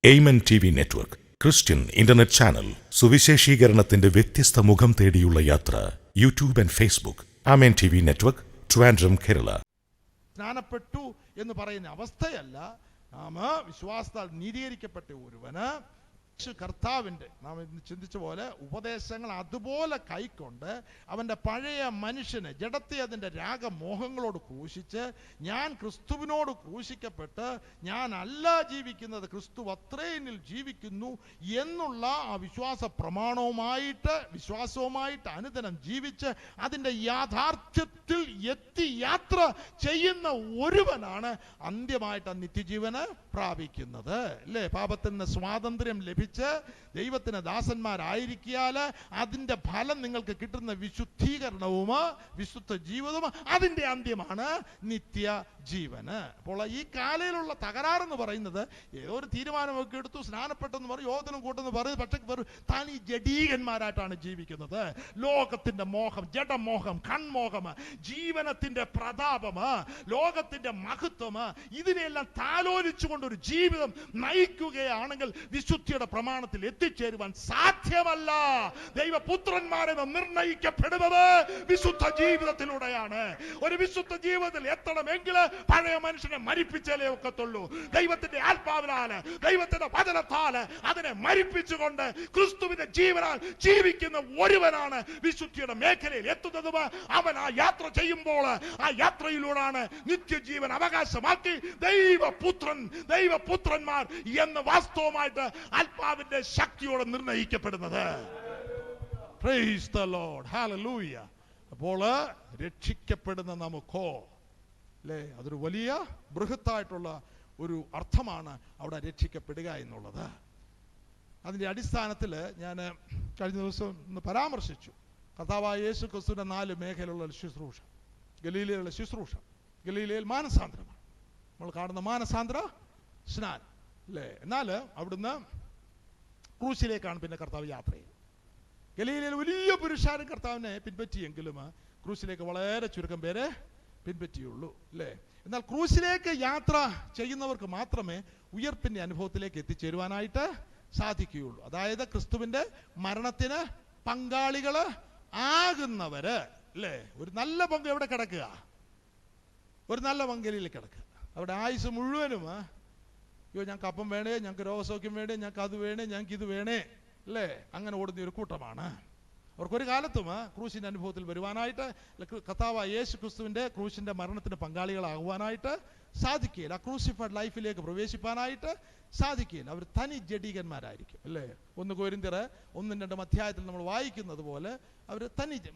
എയ്മൻ TV network Christian internet channel. സുവിശേഷീകരണത്തിന്റെ വ്യത്യസ്ത മുഖം തേടിയുള്ള യാത്ര. YouTube and Facebook. Amen TV network, Trivandrum, Kerala. സ്നാനപ്പെട്ടു എന്ന് പറയുന്ന അവസ്ഥയല്ല. നാം വിശ്വാസത്താൽ നീതീകരിക്കപ്പെട്ട ഒരുവന് കർത്താവിൻ്റെ നാം ഇന്ന് ചിന്തിച്ച പോലെ ഉപദേശങ്ങൾ അതുപോലെ കൈക്കൊണ്ട് അവൻ്റെ പഴയ മനുഷ്യനെ ജഡത്തെ അതിൻ്റെ രാഗമോഹങ്ങളോട് ക്രൂശിച്ച് ഞാൻ ക്രിസ്തുവിനോട് ക്രൂശിക്കപ്പെട്ട് ഞാൻ അല്ല ജീവിക്കുന്നത്, ക്രിസ്തു അത്രേ എന്നിൽ ജീവിക്കുന്നു എന്നുള്ള ആ വിശ്വാസവുമായിട്ട് അനുദിനം ജീവിച്ച് അതിൻ്റെ യാഥാർത്ഥ്യത്തിൽ എത്തി യാത്ര ചെയ്യുന്ന ഒരുവനാണ് അന്ത്യമായിട്ട് ആ നിത്യജീവന് പ്രാപിക്കുന്നത്. അല്ലേ? പാപത്തിൽ നിന്ന് സ്വാതന്ത്ര്യം ലഭിച്ച് ദൈവത്തിന് ദാസന്മാരായിരിക്കാൽ അതിൻ്റെ ഫലം നിങ്ങൾക്ക് കിട്ടുന്ന വിശുദ്ധീകരണവും വിശുദ്ധ ജീവിതവും അതിൻ്റെ അന്ത്യമാണ് നിത്യജീവന്. അപ്പോൾ ഈ കാലയിലുള്ള തകരാറെന്ന് പറയുന്നത് ഏതോ ഒരു തീരുമാനമൊക്കെ എടുത്തു, സ്നാനപ്പെട്ടെന്ന് പറയും, യോധനം കൂട്ടെന്ന് പറയും, പക്ഷേ താൻ ഈ ജഡീകന്മാരായിട്ടാണ് ജീവിക്കുന്നത്. ലോകത്തിന്റെ മോഹം, ജഡമോഹം, കൺമോഹം, ജീവനത്തിന്റെ പ്രതാപം, ലോകത്തിന്റെ മഹത്വം, ഇതിനെല്ലാം താലോലിച്ചുകൊണ്ടൊരു ജീവിതം നയിക്കുകയാണെങ്കിൽ വിശുദ്ധിയുടെ പ്രമാണത്തിൽ എത്തിച്ചേരുവാൻ സാധ്യമല്ല. ദൈവപുത്രന്മാരെ നിർണയിക്കപ്പെടുന്നത് വിശുദ്ധ ജീവിതത്തിലൂടെയാണ്. ഒരു വിശുദ്ധ ജീവിതത്തിൽ എത്തണമെങ്കിൽ പഴയ മനുഷ്യനെ മരിപ്പിച്ചാലേ ഒക്കത്തുള്ളൂ. ദൈവത്തിന്റെ ആത്മാവിനാല്, ദൈവത്തിന്റെ വചനത്താല് അതിനെ മരിപ്പിച്ചുകൊണ്ട് ക്രിസ്തുവിന്റെ ജീവനാൽ ജീവിക്കുന്ന ഒരുവനാണ് വിശുദ്ധിയുടെ മേഖലയിൽ എത്തുന്നതും. അവൻ ആ യാത്ര ചെയ്യുമ്പോൾ ആ യാത്രയിലൂടെയാണ് നിത്യജീവൻ അവകാശമാക്കി ദൈവപുത്രന്മാർ എന്ന് വാസ്തവമായിട്ട് ആത്മാവിന്റെ ശക്തിയോടെ നിർണയിക്കപ്പെടുന്നത്. Praise the Lord, hallelujah. അപ്പോൾ രക്ഷിക്കപ്പെടുന്ന നമുക്കോ, അല്ലേ, അതൊരു വലിയ ബൃഹത്തായിട്ടുള്ള ഒരു അർത്ഥമാണ് അവിടെ രക്ഷിക്കപ്പെടുക എന്നുള്ളത്. അതിൻ്റെ അടിസ്ഥാനത്തിൽ ഞാൻ കഴിഞ്ഞ ദിവസം ഒന്ന് പരാമർശിച്ചു. കർത്താവായ യേശു ക്രിസ്തുവിന്റെ 4 മേഖലയിലുള്ള ശുശ്രൂഷ. ഗലീലയിലുള്ള ശുശ്രൂഷ, ഗലീലയിൽ മാനസാന്തരമാണ് നമ്മൾ കാണുന്ന മാനസാന്തര സ്നാനം, അല്ലേ? എന്നാൽ അവിടുന്ന് ക്രൂശിലേക്കാണ് പിന്നെ കർത്താവ് യാത്ര ചെയ്യുന്നത്. ഗലീലയിൽ വലിയ പുരുഷാരം കർത്താവിനെ പിൻപറ്റിയെങ്കിലും ക്രൂശിലേക്ക് വളരെ ചുരുക്കം പേരെ പിൻപറ്റിയുള്ളൂ, അല്ലേ? എന്നാൽ ക്രൂശിലേക്ക് യാത്ര ചെയ്യുന്നവർക്ക് മാത്രമേ ഉയർപ്പിന്റെ അനുഭവത്തിലേക്ക് എത്തിച്ചേരുവാനായിട്ട് സാധിക്കുകയുള്ളൂ. അതായത് ക്രിസ്തുവിന്റെ മരണത്തിന് പങ്കാളികൾ ആകുന്നവര്, അല്ലേ? ഒരു നല്ല പങ്ക് എവിടെ കിടക്കുക? ഒരു നല്ല പങ്കലിൽ കിടക്കുക. അവിടെ ആയുസ് മുഴുവനും അയ്യോ ഞങ്ങൾക്ക് അപ്പം വേണേ, ഞങ്ങൾക്ക് രോഗസൗഖ്യം വേണേ, ഞങ്ങൾക്ക് അത് വേണേ, ഞങ്ങൾക്ക് ഇത് വേണേ, അല്ലേ? അങ്ങനെ ഓടുന്ന ഒരു കൂട്ടമാണ്. അവർക്കൊരു കാലത്തും ക്രൂശിന്റെ അനുഭവത്തിൽ വരുവാനായിട്ട്, കർത്താവായ യേശു ക്രിസ്തുവിന്റെ ക്രൂശിന്റെ മരണത്തിന് പങ്കാളികളാകുവാനായിട്ട് സാധിക്കുകയില്ല. ആ ക്രൂസിഫൈഡ് ലൈഫിലേക്ക് പ്രവേശിപ്പാനായിട്ട് സാധിക്കുകയില്ല. അവർ തനി ജഡീകന്മാരായിരിക്കും, അല്ലേ? 1 കൊരിന്ത്യർ 1-2 അധ്യായത്തിൽ നമ്മൾ വായിക്കുന്നത് പോലെ അവർ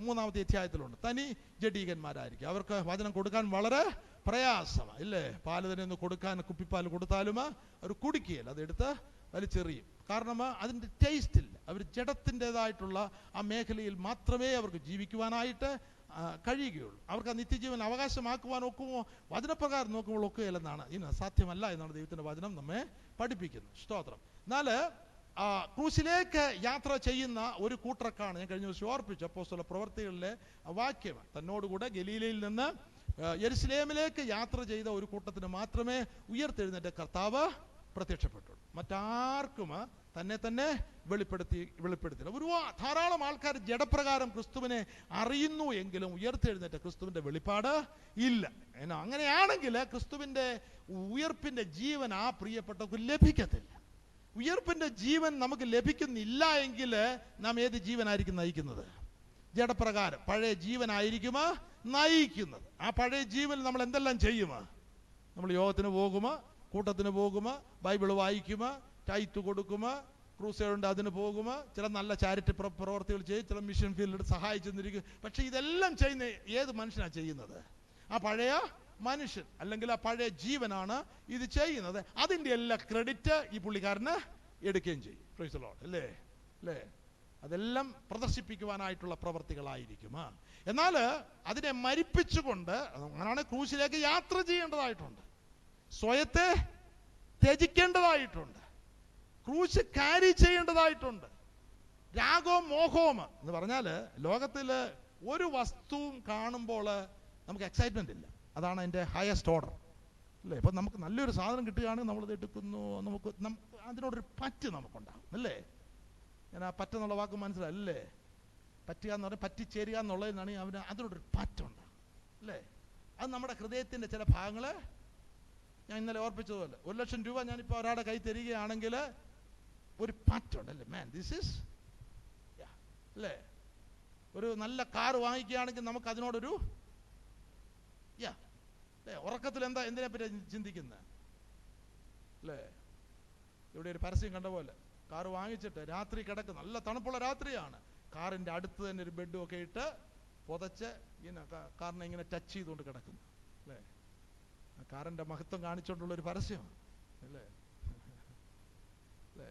മൂന്നാമത്തെ അധ്യായത്തിലുണ്ട്, തനി ജഡീകന്മാരായിരിക്കും. അവർക്ക് വചനം കൊടുക്കാൻ വളരെ പ്രയാസമാണ്, ഇല്ലേ? പാല് തന്നെ ഒന്ന് കൊടുക്കാൻ, കുപ്പിപ്പാൽ കൊടുത്താലും അവർ കുടിക്കുകയില്ല, അതെടുത്ത് വലിച്ചെറിയും. കാരണം അതിൻ്റെ ടേസ്റ്റ് ഇല്ല. അവർ ജഡത്തിൻ്റെതായിട്ടുള്ള ആ മേഖലയിൽ മാത്രമേ അവർക്ക് ജീവിക്കുവാനായിട്ട് കഴിയുകയുള്ളൂ. അവർക്ക് ആ നിത്യജീവൻ അവകാശമാക്കുവാൻ ഒക്കുമോ? വചനപ്രകാരം നോക്കുമ്പോൾ ഒക്കുകയില്ലെന്നാണ്, ഇന്ന് സാധ്യമല്ല എന്നാണ് ദൈവത്തിൻ്റെ വചനം നമ്മെ പഠിപ്പിക്കുന്നത്. സ്തോത്രം. എന്നാൽ ക്രൂശിലേക്ക് യാത്ര ചെയ്യുന്ന ഒരു കൂട്ടർക്കാണ് ഞാൻ കഴിഞ്ഞ ദിവസം ഓർപ്പിച്ചു അപ്പോസ്തല പ്രവർത്തികളിലെ വാക്യം. തന്നോടുകൂടെ ഗലീലയിൽ നിന്ന് യെരുശലേമിലേക്ക് യാത്ര ചെയ്ത ഒരു കൂട്ടത്തിന് മാത്രമേ ഉയർത്തെഴുന്നേറ്റ കർത്താവ് പ്രത്യക്ഷപ്പെട്ടുള്ളൂ. മറ്റാർക്കും തന്നെ വെളിപ്പെടുത്തില്ല. ധാരാളം ആൾക്കാർ ജഡപ്രകാരം ക്രിസ്തുവിനെ അറിയുന്നു എങ്കിലും ഉയർത്തെഴുന്നേറ്റ ക്രിസ്തുവിന്റെ വെളിപ്പാട് ഇല്ല. അങ്ങനെയാണെങ്കിൽ ക്രിസ്തുവിന്റെ ഉയർപ്പിന്റെ ജീവൻ ആ പ്രിയപ്പെട്ടവർക്ക് ലഭിക്കത്തില്ല. ഉയർപ്പിന്റെ ജീവൻ നമുക്ക് ലഭിക്കുന്നില്ല എങ്കിൽ നാം ഏത് ജീവനായിരിക്കും നയിക്കുന്നത്? ജഡപ്രകാരം പഴയ ജീവനായിരിക്കുമോ നയിക്കുന്നത്. ആ പഴയ ജീവൻ നമ്മൾ എന്തെല്ലാം ചെയ്യുമോ? നമ്മൾ യോഗത്തിന് പോകുമോ, കൂട്ടത്തിന് പോകുമോ, ബൈബിൾ വായിക്കുമോ, ടൈറ്റ് കൊടുക്കുമോ, ക്രൂസേഡുണ്ട് അതിന് പോകുമോ, ചില നല്ല ചാരിറ്റി പ്രവർത്തികൾ ചെയ്യും, ചില മിഷൻ ഫീൽഡിൽ സഹായിച്ചെന്നിരിക്കും. പക്ഷെ ഇതെല്ലാം ചെയ്യുന്ന ഏത് മനുഷ്യനാണ് ചെയ്യുന്നത്? ആ പഴയ മനുഷ്യൻ, അല്ലെങ്കിൽ ആ പഴയ ജീവനാണ് ഇത് ചെയ്യുന്നത്. അതിൻ്റെ എല്ലാ ക്രെഡിറ്റ് ഈ പുള്ളിക്കാരന് എടുക്കുകയും ചെയ്യും. പ്രൈസ് ദി ലോർഡ്, അല്ലേ? അതെല്ലാം പ്രദർശിപ്പിക്കുവാനായിട്ടുള്ള പ്രവർത്തികളായിരിക്കും. എന്നാൽ അതിനെ മരിപ്പിച്ചുകൊണ്ട് അങ്ങനെയാണ് ക്രൂശിലേക്ക് യാത്ര ചെയ്യേണ്ടതായിട്ടുണ്ട്, സ്വയത്തെ ത്യജിക്കേണ്ടതായിട്ടുണ്ട്, ക്രൂശ് ക്യാരി ചെയ്യേണ്ടതായിട്ടുണ്ട്. രാഗവും മോഹവും എന്ന് പറഞ്ഞാൽ ലോകത്തിൽ ഒരു വസ്തുവും കാണുമ്പോൾ നമുക്ക് എക്സൈറ്റ്മെന്റ് ഇല്ല. അതാണ് അതിൻ്റെ ഹയസ്റ്റ് ഓർഡർ. അല്ലേ? ഇപ്പം നമുക്ക് നല്ലൊരു സാധനം കിട്ടുകയാണെങ്കിൽ നമ്മളത് എടുക്കുന്നു, നമുക്ക് അതിനോടൊരു പറ്റ് നമുക്കുണ്ടാകും അല്ലേ? ഞാൻ ആ പറ്റെന്നുള്ള വാക്ക് മനസ്സിലല്ലേ? പറ്റുക എന്ന് പറഞ്ഞാൽ പറ്റിച്ചേരുക എന്നുള്ളതെന്നാണ് അവന് അതിനോടൊരു പറ്റുണ്ട് അല്ലേ? അത് നമ്മുടെ ഹൃദയത്തിൻ്റെ ചില ഭാഗങ്ങൾ ഞാൻ ഇന്നലെ ഓർപ്പിച്ചതുപോലെ 1,00,000 രൂപ ഞാനിപ്പോൾ ഒരാളുടെ കൈ തരികയാണെങ്കിൽ ഒരു പറ്റുണ്ട് അല്ലേ? മാൻ ദിസ് ഈസ് അല്ലേ? ഒരു നല്ല കാർ വാങ്ങിക്കുകയാണെങ്കിൽ നമുക്ക് അതിനോടൊരു അല്ലേ? ഉറക്കത്തിൽ എന്തിനെ പറ്റി ചിന്തിക്കുന്നത് അല്ലേ? ഇവിടെ ഒരു പരസ്യം കണ്ട പോലെ കാർ വാങ്ങിച്ചിട്ട് രാത്രി കിടക്കുന്ന, നല്ല തണുപ്പുള്ള രാത്രിയാണ്, കാറിൻ്റെ അടുത്ത് തന്നെ ഒരു ബെഡും ഒക്കെ ഇട്ട് പുതച്ച് ഇങ്ങനെ കാറിനെ ഇങ്ങനെ ടച്ച് ചെയ്തുകൊണ്ട് കിടക്കുന്നു അല്ലേ? കാറിൻ്റെ മഹത്വം കാണിച്ചുകൊണ്ടുള്ളൊരു പരസ്യമാണ് അല്ലേ? അല്ലേ?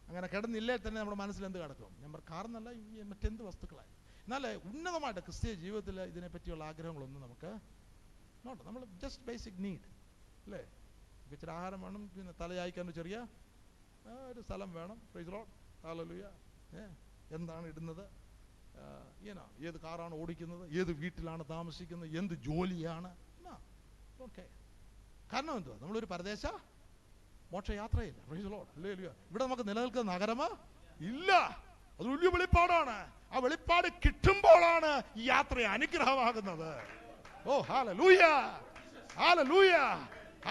അങ്ങനെ കിടന്നില്ലേ തന്നെ നമ്മുടെ മനസ്സിൽ എന്ത് കിടക്കും? നമ്മൾ കാറെന്നല്ല മറ്റെന്ത് വസ്തുക്കളായി. എന്നാൽ ഉന്നതമായിട്ട് ക്രിസ്തീയ ജീവിതത്തിൽ ഇതിനെപ്പറ്റിയുള്ള ആഗ്രഹങ്ങളൊന്നും നമുക്ക് നമ്മൾ ജസ്റ്റ് ബേസിക് നീഡ് അല്ലേ? ഇച്ചിരി ആഹാരം വേണം, പിന്നെ തലയായിക്കാൻ ചെറിയ ഒരു സ്ഥലം വേണം, പ്രൈസ് ദി ലോർഡ്, ഹല്ലേലൂയ. എന്താണ് ഇടുന്നത്, ഏത് കാറാണ് ഓടിക്കുന്നത്, ഏത് വീട്ടിലാണ് താമസിക്കുന്നത്, എന്ത് ജോലിയാണ്, ഓക്കെ. കാരണം എന്തുവാ? നമ്മളൊരു പരദേശ മോക്ഷയാത്രയില്ല, പ്രൈസ് ദി ലോർഡ്, ഹല്ലേലൂയ. ഇവിടെ നമുക്ക് നിലനിൽക്കുന്ന നഗരമോ ഇല്ല. അത് വലിയ വെളിപ്പാടാണ്. ആ വെളിപ്പാട് കിട്ടുമ്പോഴാണ് ഈ യാത്ര അനുഗ്രഹമാകുന്നത്. Oh hallelujah, hallelujah,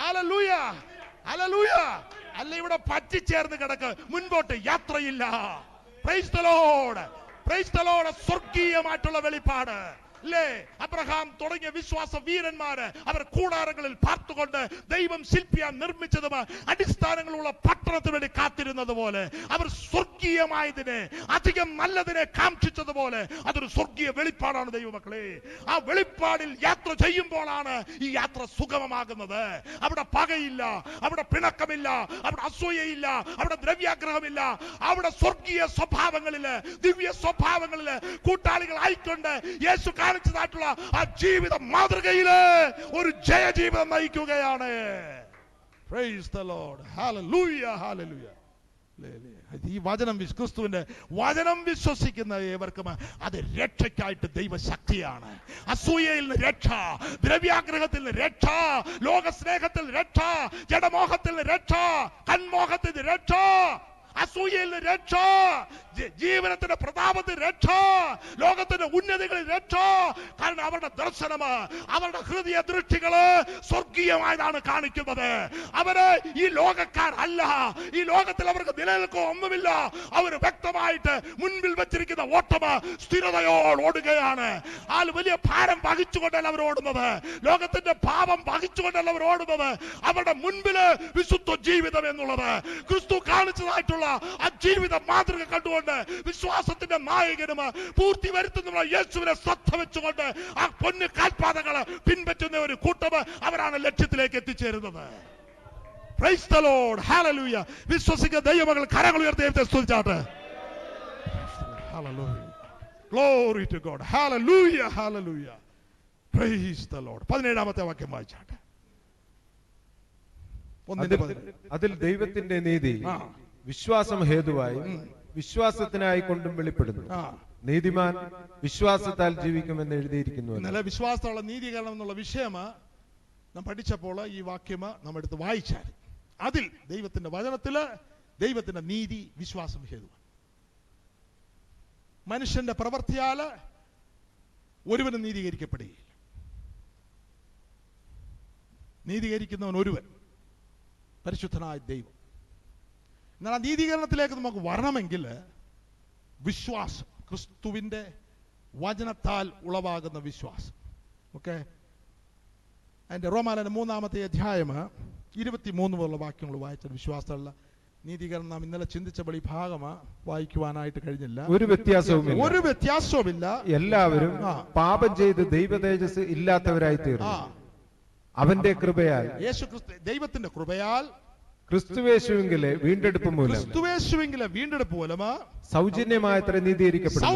hallelujah, hallelujah. അല്ല ഇവിടെ പറ്റിച്ചേർന്ന് കിടക്ക്, മുൻപോട്ട് യാത്രയില്ല. Praise the Lord, praise the Lord. സ്വർഗീയമായിട്ടുള്ള വെളിപ്പാട് അല്ലേ? അബ്രഹാം തുടങ്ങിയ വിശ്വാസ വീരന്മാര് അവർ കൂടാരങ്ങളിൽ പാർത്തുകൊണ്ട് ദൈവം ശില്പിയാൻ നിർമ്മിച്ചതും അടിസ്ഥാനങ്ങളുള്ള പട്ടണത്തിന് വേണ്ടി കാത്തിരുന്നത് പോലെ അവർ സ്വർഗീയമായതിനെ, അധികം നല്ലതിനെ കാക്ഷിച്ചതുപോലെ അതൊരു സ്വർഗീയ വെളിപ്പാടാണ് ദൈവമക്കളെ. ആ വെളിപ്പാടിൽ യാത്ര ചെയ്യുമ്പോഴാണ് ഈ യാത്ര സുഗമമാകുന്നത്. അവിടെ പകയില്ല, അവിടെ പിണക്കമില്ല, അവിടെ അസൂയയില്ല, അവിടെ ദ്രവ്യാഗ്രഹമില്ല. അവിടെ സ്വർഗീയ സ്വഭാവങ്ങളില്, ദിവ്യ സ്വഭാവങ്ങളില് കൂട്ടാളികളായിക്കൊണ്ട് യേശു കാണിച്ചതായിട്ടുള്ള ആ ജീവിത മാതൃകയില് ഒരു ജയ ജീവിതം നയിക്കുകയാണ്. Praise the Lord, hallelujah, hallelujah. ഈ വചനം, ക്രിസ്തുവിന്റെ വചനം വിശ്വസിക്കുന്ന ഏവർക്കും അത് രക്ഷയ്ക്കായിട്ട് ദൈവശക്തിയാണ്. അസൂയയിൽ നിന്ന് രക്ഷ, ദ്രവ്യാഗ്രഹത്തിൽ നിന്ന് രക്ഷ, ലോകസ്നേഹത്തിൽ രക്ഷ, ജഡമോഹത്തിൽ നിന്ന് രക്ഷ, കൺമോഹത്തിൽ നിന്ന് രക്ഷ, അസൂയയിൽ നിന്ന് രക്ഷ, ജീവനത്തിന്റെ പ്രതാപത്തിൽ രക്ഷ, ലോകത്തിന്റെ ഉന്നതികളിൽ രക്ഷ. കാരണം അവരുടെ ദർശനം, അവരുടെ ഹൃദയ ദൃഷ്ടികള് സ്വർഗീയമായതാണ് കാണിക്കുന്നത്. അവര് ഈ ലോകക്കാരല്ല. ഈ ലോകത്തിൽ അവർക്ക് നിലനിൽക്കുക ഒന്നുമില്ല. അവർ വ്യക്തമായിട്ട് മുൻപിൽ വെച്ചിരിക്കുന്ന ഓട്ടം സ്ഥിരതയോട് ഓടുകയാണ്. ആ വലിയ ഭാരം വഹിച്ചുകൊണ്ടല്ല അവർ ഓടുന്നത്, ലോകത്തിന്റെ പാപം വഹിച്ചുകൊണ്ടല്ല അവർ ഓടുന്നത്. അവരുടെ മുൻപില് വിശുദ്ധ ജീവിതം എന്നുള്ളത്, ക്രിസ്തു കാണിച്ചതായിട്ടുള്ള ആ ജീവിത മാതൃക കണ്ടുകൊണ്ട് വിശ്വാസത്തിന്റെ നായകനും പൂർത്തി വരുത്തുന്ന യേശുവിനെ ശ്രദ്ധ വെച്ചുകൊണ്ട് ആ പൊന്നു കാൽപാദങ്ങൾ പിൻപറ്റുന്ന ഒരു കൂട്ടം അവരാണ് ലക്ഷ്യത്തിലേക്ക് എത്തിച്ചേരുന്നത്. Praise the Lord, hallelujah. വിശ്വസിക്കുന്ന ദൈവമക്കൾ കരങ്ങൾ ഉയർത്തി ദൈവത്തെ സ്തുതിച്ചാട്ടെ. Hallelujah, glory to God, hallelujah, hallelujah. Praise the Lord. 17ാമത്തെ വാക്യം വായിച്ചാട്ടെ. അതിൽ ദൈവത്തിന്റെ നീതി വിശ്വാസം ഹേതുവായി വിശ്വാസത്തിനായി കൊണ്ടും വെളിപ്പെടുന്നു. നീതിമാൻ വിശ്വാസത്താൽ ജീവിക്കുമെന്ന് എഴുതിയിരിക്കുന്നു. ഇന്നലെ വിശ്വാസമുള്ള നീതീകരണം എന്നുള്ള വിഷയം നാം പഠിച്ചപ്പോൾ ഈ വാക്യം നാം എടുത്ത് വായിച്ചാൽ, അതിൽ ദൈവത്തിന്റെ വചനത്തില് ദൈവത്തിന്റെ നീതി വിശ്വാസം ഹേതുവാണ്. മനുഷ്യന്റെ പ്രവൃത്തിയാല് ഒരുവനും നീതീകരിക്കപ്പെടുകയില്ല. നീതീകരിക്കുന്നവൻ ഒരുവൻ, പരിശുദ്ധനായ ദൈവം. എന്നാൽ ആ നീതീകരണത്തിലേക്ക് നമുക്ക് വരണമെങ്കിൽ വിശ്വാസം, ക്രിസ്തുവിന്റെ വചനത്താൽ ഉളവാകുന്ന വിശ്വാസം. ഓക്കെ, അതിന്റെ റോമാലേഖനം 3-ാമത്തെ അധ്യായം 23 പോലുള്ള വാക്യങ്ങൾ വായിച്ച വിശ്വാസമുള്ള നീതീകരണം നാം ഇന്നലെ ചിന്തിച്ചപ്പോൾ ഈ ഭാഗം വായിക്കുവാനായിട്ട് കഴിഞ്ഞില്ല. ഒരു വ്യത്യാസവുമില്ല. എല്ലാവരും പാപം ചെയ്ത് ദൈവ തേജസ് ഇല്ലാത്തവരായി തീർന്നു. അവന്റെ കൃപയാൽ, യേശുക്രിസ്തു ദൈവത്തിന്റെ കൃപയാൽ, ക്രിസ്തുവേശുവിലെ വീണ്ടെടുപ്പ് മൂലം സൗജന്യമായത്ര നീതീകരിക്കപ്പെടും.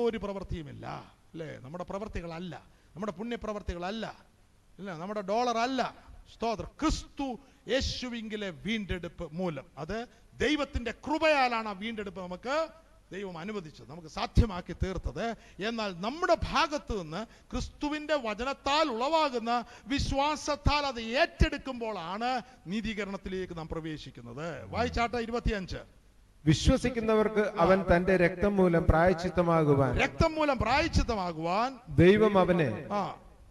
ഒരു പ്രവൃത്തിയുമില്ല അല്ലേ? നമ്മുടെ പ്രവൃത്തികളല്ല, നമ്മുടെ പുണ്യപ്രവർത്തികളല്ല, ഇല്ല, നമ്മുടെ ഡോളർ അല്ല. സ്തോത്രം. ക്രിസ്തു യേശുവിലെ വീണ്ടെടുപ്പ് മൂലം, അത് ദൈവത്തിന്റെ കൃപയാലാണ് ആ വീണ്ടെടുപ്പ് നമുക്ക് ദൈവം അനുവദിച്ചത്, നമുക്ക് സാധ്യമാക്കി തീർത്തത്. എന്നാൽ നമ്മുടെ ഭാഗത്ത് നിന്ന് ക്രിസ്തുവിന്റെ വചനത്താൽ ഉളവാകുന്ന വിശ്വാസത്താൽ അത് ഏറ്റെടുക്കുമ്പോഴാണ് നീതീകരണത്തിലേക്ക് നാം പ്രവേശിക്കുന്നത്. വായിച്ചാട്ടെ 25. വിശ്വസിക്കുന്നവർക്ക് അവൻ തന്റെ രക്തം മൂലം പ്രായശ്ചിത്തമാകുവാൻ ദൈവം അവനെ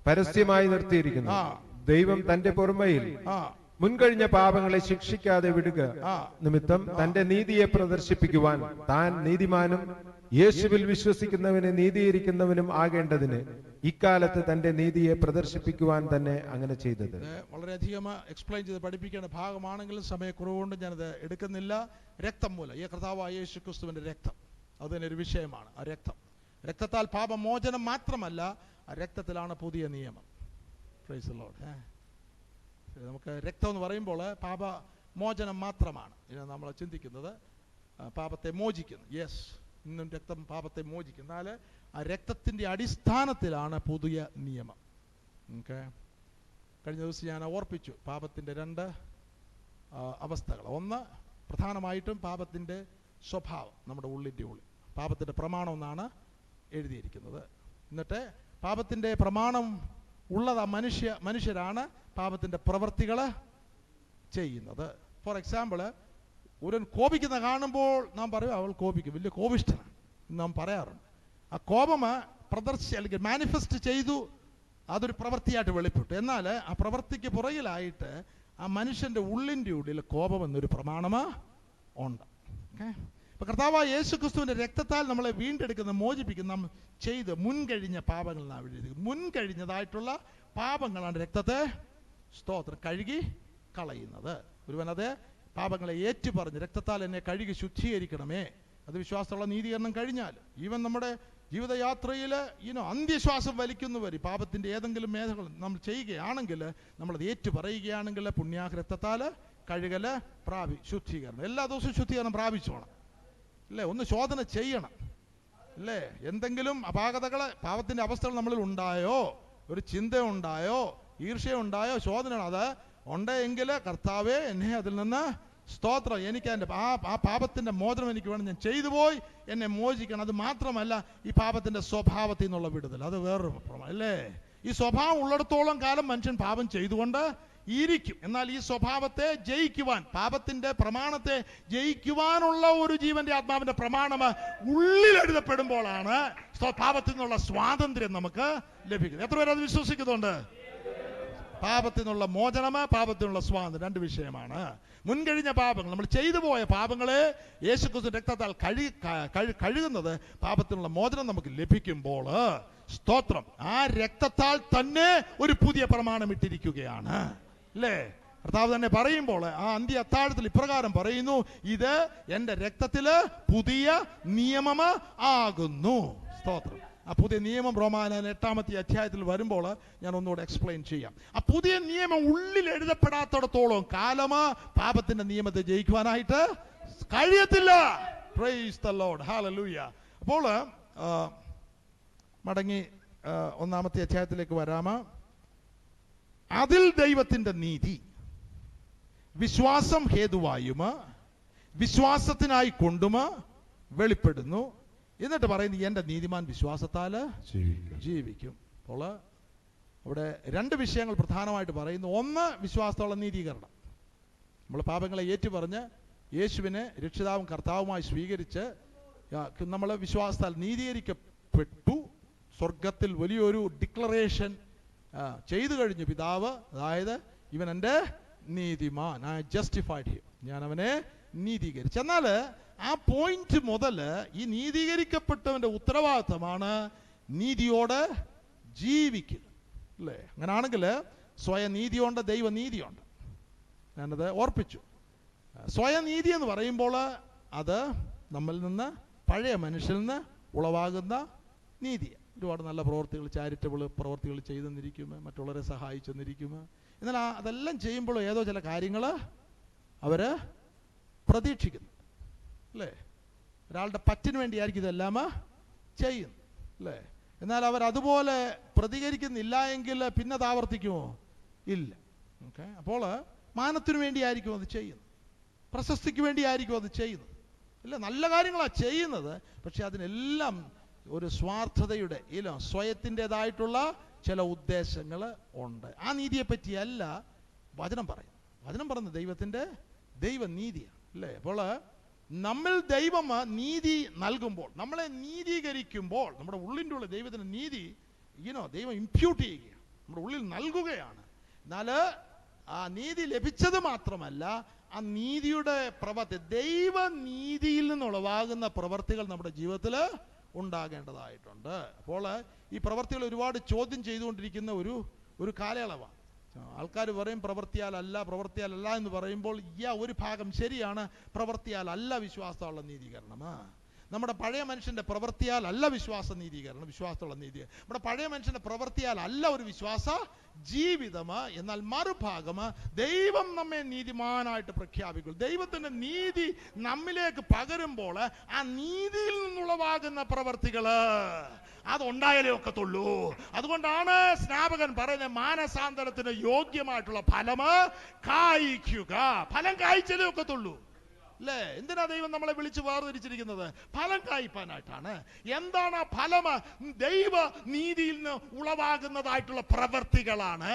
പരസ്യമായി നിർത്തിയിരിക്കുന്നു. ദൈവം തന്റെ പൊറുമയിൽ മുൻകഴിഞ്ഞ പാപങ്ങളെ ശിക്ഷിക്കാതെ വിടുക നിമിത്തം തന്റെ നീതിയെ പ്രദർശിപ്പിക്കുവാൻ താൻ നീതിമാനും യേശുവിൽ വിശ്വസിക്കുന്നവനെ നീതീകരിക്കുന്നവനും ആകേണ്ടതിന് ഇക്കാലത്ത് തന്റെ നീതിയെ പ്രദർശിപ്പിക്കുവാൻ തന്നെ അങ്ങനെ ചെയ്തത്. വളരെയധികം എക്സ്പ്ലെയിൻ ചെയ്ത് പഠിപ്പിക്കേണ്ട ഭാഗമാണെങ്കിലും സമയക്കുറവുകൊണ്ട് ഞാനത് എടുക്കുന്നില്ല. രക്തം മൂലം, ഈ കർത്താവായ യേശു ക്രിസ്തുവിന്റെ രക്തം, അത് തന്നെ ഒരു വിഷയമാണ്. ആ രക്തത്താൽ പാപമോചനം മാത്രമല്ല, ആ രക്തത്തിലാണ് പുതിയ നിയമം. Price the Lord. നമുക്ക് രക്തം എന്ന് പറയുമ്പോൾ പാപമോചനം മാത്രമാണ് നമ്മൾ ചിന്തിക്കുന്നത്. പാപത്തെ മോചിക്കുന്നു. യെസ്, ഇന്നും രക്തം പാപത്തെ മോചിക്കും. എന്നാൽ ആ രക്തത്തിൻ്റെ അടിസ്ഥാനത്തിലാണ് പുതിയ നിയമം. ഓക്കെ, കഴിഞ്ഞ ദിവസം ഞാൻ ഓർപ്പിച്ചു പാപത്തിൻ്റെ 2 അവസ്ഥകൾ. ഒന്ന്, പ്രധാനമായിട്ടും പാപത്തിൻ്റെ സ്വഭാവം, നമ്മുടെ ഉള്ളിൻ്റെ ഉള്ളിൽ പാപത്തിൻ്റെ പ്രമാണം എന്നാണ് എഴുതിയിരിക്കുന്നത്. എന്നിട്ട് പാപത്തിൻ്റെ പ്രമാണം ഉള്ളത് മനുഷ്യരാണ് പാപത്തിൻ്റെ പ്രവൃത്തികൾ ചെയ്യുന്നത്. ഫോർ എക്സാമ്പിൾ, ഒരു കോപിക്കുന്ന കാണുമ്പോൾ നാം പറയും അവൾ കോപിക്കും, വലിയ കോപിഷ്ഠനാണ് എന്ന് നാം പറയാറുണ്ട്. ആ കോപം അല്ലെങ്കിൽ മാനിഫെസ്റ്റ് ചെയ്തു, അതൊരു പ്രവൃത്തിയായിട്ട് വെളിപ്പെട്ടു. എന്നാൽ ആ പ്രവൃത്തിക്ക് പുറകിലായിട്ട് ആ മനുഷ്യൻ്റെ ഉള്ളിൻ്റെ ഉള്ളിൽ കോപം എന്നൊരു പ്രമാണം ഉണ്ട്. ഓക്കെ, ഇപ്പൊ കർത്താവായ യേശു ക്രിസ്തുവിന്റെ രക്തത്താൽ നമ്മളെ വീണ്ടെടുക്കുന്ന, മോചിപ്പിക്കുന്ന, നാം ചെയ്ത് മുൻകഴിഞ്ഞ പാപങ്ങൾ നാം എഴുതി. മുൻകഴിഞ്ഞതായിട്ടുള്ള പാപങ്ങളാണ് രക്തത്തെ സ്തോത്രം കഴുകി കളയുന്നത്. ഒരുവനത് പാപങ്ങളെ ഏറ്റുപറഞ്ഞ് രക്തത്താൽ എന്നെ കഴുകി ശുദ്ധീകരിക്കണമേ, അത് വിശ്വാസമുള്ള നീതീകരണം കഴിഞ്ഞാൽ ഈവൻ നമ്മുടെ ജീവിതയാത്രയിൽ അന്ത്യശ്വാസം വലിക്കുന്നവർ പാപത്തിന്റെ ഏതെങ്കിലും മേഖലകൾ നമ്മൾ ചെയ്യുകയാണെങ്കിൽ, നമ്മളത് ഏറ്റു പറയുകയാണെങ്കിൽ പുണ്യാഹരക്തത്താൽ കഴുകല് ശുദ്ധീകരണം, എല്ലാ ദിവസവും ശുദ്ധീകരണം പ്രാപിച്ചോണം അല്ലേ. ഒന്ന് ശോധന ചെയ്യണം അല്ലേ. എന്തെങ്കിലും അപാകതകൾ, പാപത്തിന്റെ അവസ്ഥകൾ നമ്മളിൽ ഉണ്ടായോ, ഒരു ചിന്ത ഉണ്ടായോ, ഈർഷ്യ ശോധന അത് ഉണ്ടെങ്കിൽ കർത്താവേ എന്നെ അതിൽ നിന്ന് സ്തോത്രം, എനിക്ക് എൻ്റെ ആ പാപത്തിന്റെ മോചനം എനിക്ക് വേണം, ഞാൻ ചെയ്തു പോയി, എന്നെ മോചിക്കണം. അത് മാത്രമല്ല, ഈ പാപത്തിന്റെ സ്വഭാവത്തിൽ നിന്നുള്ള വിടുതൽ, അത് വേറൊരു പ്രമാണം അല്ലേ. ഈ സ്വഭാവം ഉള്ളിടത്തോളം കാലം മനുഷ്യൻ പാപം ചെയ്തുകൊണ്ട് ഇരിക്കും. എന്നാൽ ഈ സ്വഭാവത്തെ ജയിക്കുവാൻ, പാപത്തിന്റെ പ്രമാണത്തെ ജയിക്കുവാനുള്ള ഒരു ജീവന്റെ ആത്മാവിന്റെ പ്രമാണം ഉള്ളിൽ എഴുതപ്പെടുമ്പോഴാണ് പാപത്തിൽ നിന്നുള്ള സ്വാതന്ത്ര്യം നമുക്ക് ലഭിക്കുന്നത്. എത്ര പേര് അത് വിശ്വസിക്കുന്നുണ്ട്? പാപത്തിൽ നിന്നുള്ള മോചനം, പാപത്തിനുള്ള സ്വാതന്ത്ര്യം 2 വിഷയമാണ്. മുൻകഴിഞ്ഞ പാപങ്ങൾ, നമ്മൾ ചെയ്തു പോയ പാപങ്ങളെ യേശുക്രിസ്തു രക്തത്താൽ കഴുകുന്നത് പാപത്തിനുള്ള മോചനം നമുക്ക് ലഭിക്കുമ്പോൾ സ്തോത്രം, ആ രക്തത്താൽ തന്നെ ഒരു പുതിയ പ്രമാണം ഇട്ടിരിക്കുകയാണ് അല്ലേ. കർത്താവ് തന്നെ പറയുമ്പോൾ ആ അന്ത്യ അത്താഴത്തിൽ ഇപ്രകാരം പറയുന്നു, ഇത് എൻ്റെ രക്തത്തില് പുതിയ നിയമം ആകുന്നു. സ്തോത്രം. ആ പുതിയ നിയമം റോമാലേഖനം 8-ാമത്തെ അധ്യായത്തിൽ വരുമ്പോൾ ഞാൻ ഒന്നുകൂടെ എക്സ്പ്ലെയിൻ ചെയ്യാം. ആ പുതിയ നിയമം ഉള്ളിൽ എഴുതപ്പെടാത്തിടത്തോളം കാലം പാപത്തിന്റെ നിയമത്തെ ജയിക്കുവാനായിട്ട് കഴിയത്തില്ല. Price the Lord, hallelujah. അപ്പോൾ മടങ്ങി 1-ാമത്തെ അധ്യായത്തിലേക്ക് വരാമ. അതിൽ ദൈവത്തിന്റെ നീതി വിശ്വാസം ഹേതുവായും വിശ്വാസത്തിനായി കൊണ്ടും വെളിപ്പെടുന്നു. എന്നിട്ട് പറയുന്നത് എന്റെ നീതിമാൻ വിശ്വാസത്താല് ജീവിക്കും. അപ്പോൾ അവിടെ 2 വിഷയങ്ങൾ പ്രധാനമായിട്ട് പറയുന്നു. ഒന്ന്, വിശ്വാസത്തോളം നീതീകരണം. നമ്മൾ പാപങ്ങളെ ഏറ്റുപറഞ്ഞ് യേശുവിനെ രക്ഷിതാവും കർത്താവുമായി സ്വീകരിച്ച് നമ്മൾ വിശ്വാസത്താൽ നീതീകരിക്കപ്പെട്ടു. സ്വർഗത്തിൽ വലിയൊരു ഡിക്ലറേഷൻ ചെയ്തു കഴിഞ്ഞു പിതാവ്. അതായത് ഇവൻ എൻ്റെ നീതിമാൻ, ഐ ജസ്റ്റിഫൈഡ് ഹിം, ഞാൻ അവനെ നീതീകരിച്ചു. എന്നാൽ ആ പോയിന്റ് മുതൽ ഈ നീതീകരിക്കപ്പെട്ടവന്റെ ഉത്തരവാദിത്തമാണ് നീതിയോട് ജീവിക്കുക അല്ലേ. അങ്ങനാണെങ്കിൽ സ്വയനീതിയുണ്ട്, ദൈവനീതിയുണ്ട്. ഞാനത് ഓർപ്പിച്ചു. സ്വയനീതി എന്ന് പറയുമ്പോൾ അത് നമ്മളിൽ നിന്ന്, പഴയ മനുഷ്യരിൽ നിന്ന് ഉളവാകുന്ന നീതി. ഒരുപാട് നല്ല പ്രവർത്തികൾ, ചാരിറ്റബിൾ പ്രവർത്തികൾ ചെയ്തെന്നിരിക്കും, മറ്റുള്ളവരെ സഹായിച്ചെന്നിരിക്കും. എന്നാൽ അതെല്ലാം ചെയ്യുമ്പോൾ ഏതോ ചില കാര്യങ്ങൾ അവർ പ്രതീക്ഷിക്കുന്നു അല്ലേ. ഒരാളുടെ പറ്റിന് വേണ്ടിയായിരിക്കും ഇതെല്ലാം ചെയ്യുന്നു അല്ലേ. എന്നാൽ അവർ അതുപോലെ പ്രതികരിക്കുന്നില്ല എങ്കിൽ പിന്നെ അത് ആവർത്തിക്കുമോ? ഇല്ല. ഓക്കെ, അപ്പോൾ മാനത്തിനു വേണ്ടിയായിരിക്കും അത് ചെയ്യുന്നത്, പ്രശസ്തിക്ക് വേണ്ടിയായിരിക്കും അത് ചെയ്യുന്നത്. ഇല്ല, നല്ല കാര്യങ്ങളാണ് ചെയ്യുന്നത്. പക്ഷെ അതിനെല്ലാം ഒരു സ്വാർത്ഥതയുടെ സ്വയത്തിൻ്റെതായിട്ടുള്ള ചില ഉദ്ദേശങ്ങൾ ഉണ്ട്. ആ നീതിയെ പറ്റിയല്ല വചനം പറയുന്നത്. വചനം പറയുന്നത് ദൈവത്തിൻ്റെ ദൈവനീതിയാണ്, അല്ലേ? അപ്പോൾ നമ്മൾ ദൈവം നീതി നൽകുമ്പോൾ, നമ്മളെ നീതീകരിക്കുമ്പോൾ, നമ്മുടെ ഉള്ളിൻ്റെ ഉള്ളിൽ ദൈവത്തിൻ്റെ നീതി ദൈവം ഇംപ്യൂട്ട് ചെയ്യുകയാണ്, നമ്മുടെ ഉള്ളിൽ നൽകുകയാണ്. എന്നാൽ ആ നീതി ലഭിച്ചത് മാത്രമല്ല, ആ നീതിയുടെ പ്രവൃത്തി, ദൈവനീതിയിൽ നിന്നുളവാകുന്ന പ്രവർത്തികൾ നമ്മുടെ ജീവിതത്തിൽ ഉണ്ടാകേണ്ടതായിട്ടുണ്ട്. അപ്പോൾ ഈ പ്രവർത്തികൾ ഒരുപാട് ചോദ്യം ചെയ്തുകൊണ്ടിരിക്കുന്ന ഒരു കാലയളവാണ്. ആൾക്കാർ പറയും പ്രവർത്തിയാലല്ല എന്ന് പറയുമ്പോൾ ഒരു ഭാഗം ശരിയാണ്. പ്രവർത്തിയാലല്ല വിശ്വാസമുള്ള നീതീകരണം. നമ്മുടെ പഴയ മനുഷ്യന്റെ പ്രവൃത്തിയാലല്ല വിശ്വാസ നീതീകരണം, വിശ്വാസമുള്ള നീതി. നമ്മുടെ പഴയ മനുഷ്യന്റെ പ്രവൃത്തിയാലല്ല ഒരു വിശ്വാസ ജീവിതം. എന്നാൽ മറുഭാഗം ദൈവം നമ്മെ നീതിമാനായിട്ട് പ്രഖ്യാപിക്കും. ദൈവത്തിന്റെ നീതി നമ്മിലേക്ക് പകരുമ്പോൾ ആ നീതിയിൽ നിന്നുളവാകുന്ന പ്രവർത്തികൾ അതുണ്ടായാലേ ഒക്കത്തുള്ളൂ. അതുകൊണ്ടാണ് സ്നാപകൻ പറയുന്നത്, മാനസാന്തരത്തിന് യോഗ്യമായിട്ടുള്ള ഫലം കായ്ക്കുക. ഫലം കായ്ച്ചാലേ ഒക്കത്തുള്ളൂ, അല്ലേ? എന്തിനാ ദൈവം നമ്മളെ വിളിച്ച് വേർതിരിച്ചിരിക്കുന്നത്? ഫലം കായ്പാനായിട്ടാണ്. എന്താണ് ആ ഫലം? ദൈവ നീതിയിൽ നിന്ന് ഉളവാകുന്നതായിട്ടുള്ള പ്രവർത്തികളാണ്.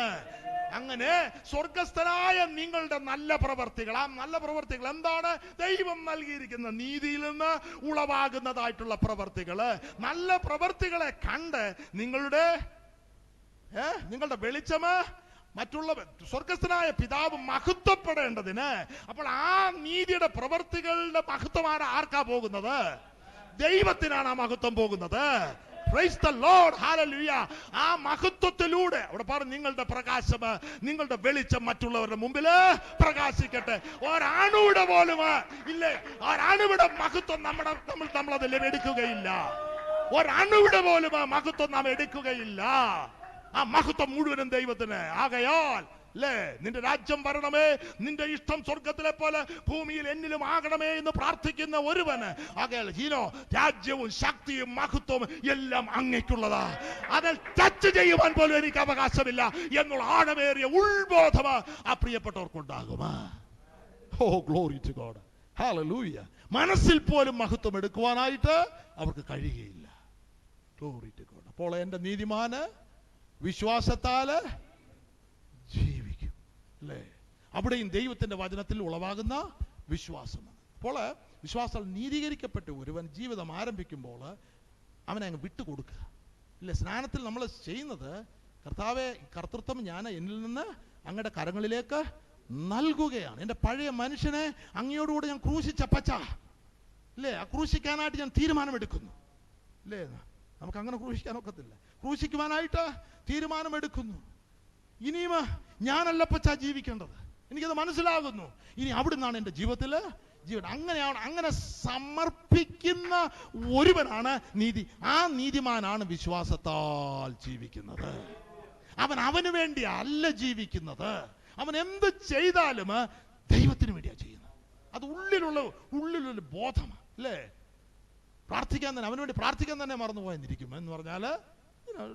അങ്ങനെ സ്വർഗസ്ഥനായ നിങ്ങളുടെ നല്ല പ്രവർത്തികൾ, ആ നല്ല പ്രവർത്തികൾ എന്താണ്? ദൈവം നൽകിയിരിക്കുന്ന നീതിയിൽ നിന്ന് ഉളവാകുന്നതായിട്ടുള്ള പ്രവർത്തികൾ. നല്ല പ്രവർത്തികളെ കണ്ട് നിങ്ങളുടെ വെളിച്ചം മറ്റുള്ള സ്വർഗസ്ഥനായ പിതാവ് മഹത്വപ്പെടേണ്ടതിന്. അപ്പോൾ ആ നീതിയുടെ പ്രവർത്തികളുടെ മഹത്വം ആർക്കാ പോകുന്നത്? ദൈവത്തിനാണ് ആ മഹത്വം പോകുന്നത്. Praise the Lord, hallelujah. ആ മഹത്വത്തിലൂടെ അവിടെ പറഞ്ഞു, നിങ്ങളുടെ പ്രകാശം, നിങ്ങളുടെ വെളിച്ചം മറ്റുള്ളവരുടെ മുമ്പിൽ പ്രകാശിക്കട്ടെ. ഒരണുവിടെ പോലും ഇല്ലേ, ഒരണുവിടെ മഹത്വം നമ്മളതിൽ എടുക്കുകയില്ല. ഒരണുവിടെ പോലും മഹത്വം നാം എടുക്കുകയില്ല. ആ മഹത്വം മുഴുവനും ദൈവത്തിന്. ആകയാൽ നിന്റെ രാജ്യം വരണമേ, നിന്റെ ഇഷ്ടം സ്വർഗത്തിലെ പോലെ ഭൂമിയിൽ എന്നിലും ആകണമേ എന്ന് പ്രാർത്ഥിക്കുന്ന ഒരുവന് ആകയാൽ രാജ്യവും ശക്തിയും മഹത്വവും എല്ലാം അങ്ങേക്കുള്ളതാ. അതിൽ ടച്ച് ചെയ്യുവാൻ പോലും എനിക്ക് അവകാശമില്ല എന്നുള്ള ആഴമേറിയ ഉൾബോധം ആ പ്രിയപ്പെട്ടവർക്കുണ്ടാകും. Oh glory to God, hallelujah. മനസ്സിൽ പോലും മഹത്വം എടുക്കുവാനായിട്ട് അവർക്ക് കഴിയുകയില്ല. Glory to God. അപ്പോൾ എന്റെ നീതിമാന് വിശ്വാസത്താല് ജീവിക്കും, അല്ലേ? അവിടെയും ദൈവത്തിന്റെ വചനത്തിൽ ഉളവാകുന്ന വിശ്വാസമാണ്. അപ്പോൾ വിശ്വാസത്താൽ നീതീകരിക്കപ്പെട്ട ഒരുവൻ ജീവിതം ആരംഭിക്കുമ്പോൾ അവനെ അങ്ങ് വിട്ടുകൊടുക്കുക, അല്ലേ? സ്നാനത്തിൽ നമ്മൾ ചെയ്യുന്നത്, കർത്താവെ, കർത്തൃത്വം ഞാൻ എന്നിൽ നിന്ന് അങ്ങയുടെ കരങ്ങളിലേക്ക് നൽകുകയാണ്. എൻ്റെ പഴയ മനുഷ്യനെ അങ്ങയോടുകൂടെ ഞാൻ ക്രൂശിച്ചപ്പച്ച, അല്ലേ? ആ ക്രൂശിക്കാനായിട്ട് ഞാൻ തീരുമാനമെടുക്കുന്നു, അല്ലേ? നമുക്ക് അങ്ങനെ ക്രൂശിക്കാൻ ഒക്കത്തില്ല. ക്രൂശിക്കുവാനായിട്ട് തീരുമാനമെടുക്കുന്നു. ഇനിയും ഞാനല്ല പച്ച ജീവിക്കേണ്ടത്, എനിക്കത് മനസ്സിലാകുന്നു. ഇനി അവിടുന്നാണ് എൻ്റെ ജീവിതത്തിൽ ജീവൻ. അങ്ങനെയാണ്, അങ്ങനെ സമർപ്പിക്കുന്ന ഒരുവനാണ് നീതി. ആ നീതിമാനാണ് വിശ്വാസത്താൽ ജീവിക്കുന്നത്. അവന് വേണ്ടി അല്ല ജീവിക്കുന്നത്. അവൻ എന്ത് ചെയ്താലും ദൈവത്തിന് വേണ്ടിയാ ചെയ്യുന്നത്. അത് ഉള്ളിലുള്ള ബോധമാണ്, അല്ലേ? പ്രാർത്ഥിക്കാൻ തന്നെ, അവന് വേണ്ടി പ്രാർത്ഥിക്കാൻ തന്നെ മറന്നുപോയെന്നിരിക്കും. എന്ന് പറഞ്ഞാൽ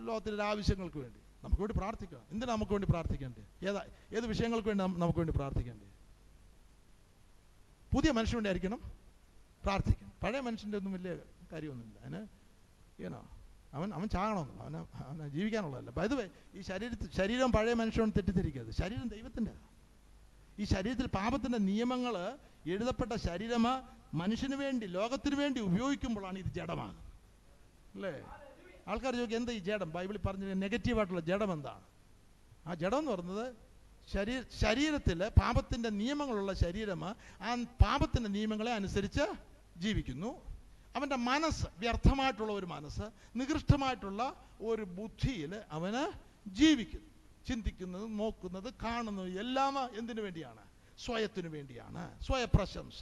ലോകത്തിലെ ആവശ്യങ്ങൾക്ക് വേണ്ടി നമുക്ക് വേണ്ടി പ്രാർത്ഥിക്കുക. എന്തിനാ നമുക്ക് വേണ്ടി പ്രാർത്ഥിക്കേണ്ടത്? ഏത് വിഷയങ്ങൾക്ക് വേണ്ടി നമുക്ക് വേണ്ടി പ്രാർത്ഥിക്കേണ്ടത്? പുതിയ മനുഷ്യന് വേണ്ടി ആയിരിക്കണം പ്രാർത്ഥിക്കണം. പഴയ മനുഷ്യൻ്റെ ഒന്നും വലിയ കാര്യമൊന്നുമില്ല. അതിന് അവൻ ചാകണമെന്നില്ല, അവന് ജീവിക്കാനുള്ളതല്ല. പൊതുവെ ഈ ശരീരം പഴയ മനുഷ്യനോട് തെറ്റിദ്ധരിക്കരുത്. ശരീരം ദൈവത്തിൻ്റെ. ഈ ശരീരത്തിൽ പാപത്തിൻ്റെ നിയമങ്ങൾ എഴുതപ്പെട്ട ശരീരം മനുഷ്യന് വേണ്ടി, ലോകത്തിന് വേണ്ടി ഉപയോഗിക്കുമ്പോഴാണ് ഇത് ജഡമാകുന്നത്, അല്ലേ? ആൾക്കാർ ചോദിക്കും, എന്താ ഈ ജഡം? ബൈബിളിൽ പറഞ്ഞ നെഗറ്റീവായിട്ടുള്ള ജഡം എന്താണ്? ആ ജഡം എന്ന് പറയുന്നത് ശരീരത്തിൽ പാപത്തിൻ്റെ നിയമങ്ങളുള്ള ശരീരം ആ പാപത്തിൻ്റെ നിയമങ്ങളെ അനുസരിച്ച് ജീവിക്കുന്നു. അവൻ്റെ മനസ്സ്, വ്യർത്ഥമായിട്ടുള്ള ഒരു മനസ്സ്, നികൃഷ്ടമായിട്ടുള്ള ഒരു ബുദ്ധിയിൽ അവന് ജീവിക്കുന്നു. ചിന്തിക്കുന്നത്, നോക്കുന്നത്, കാണുന്നത് എല്ലാം എന്തിനു വേണ്ടിയാണ്? സ്വയത്തിനു വേണ്ടിയാണ്, സ്വയപ്രശംസ.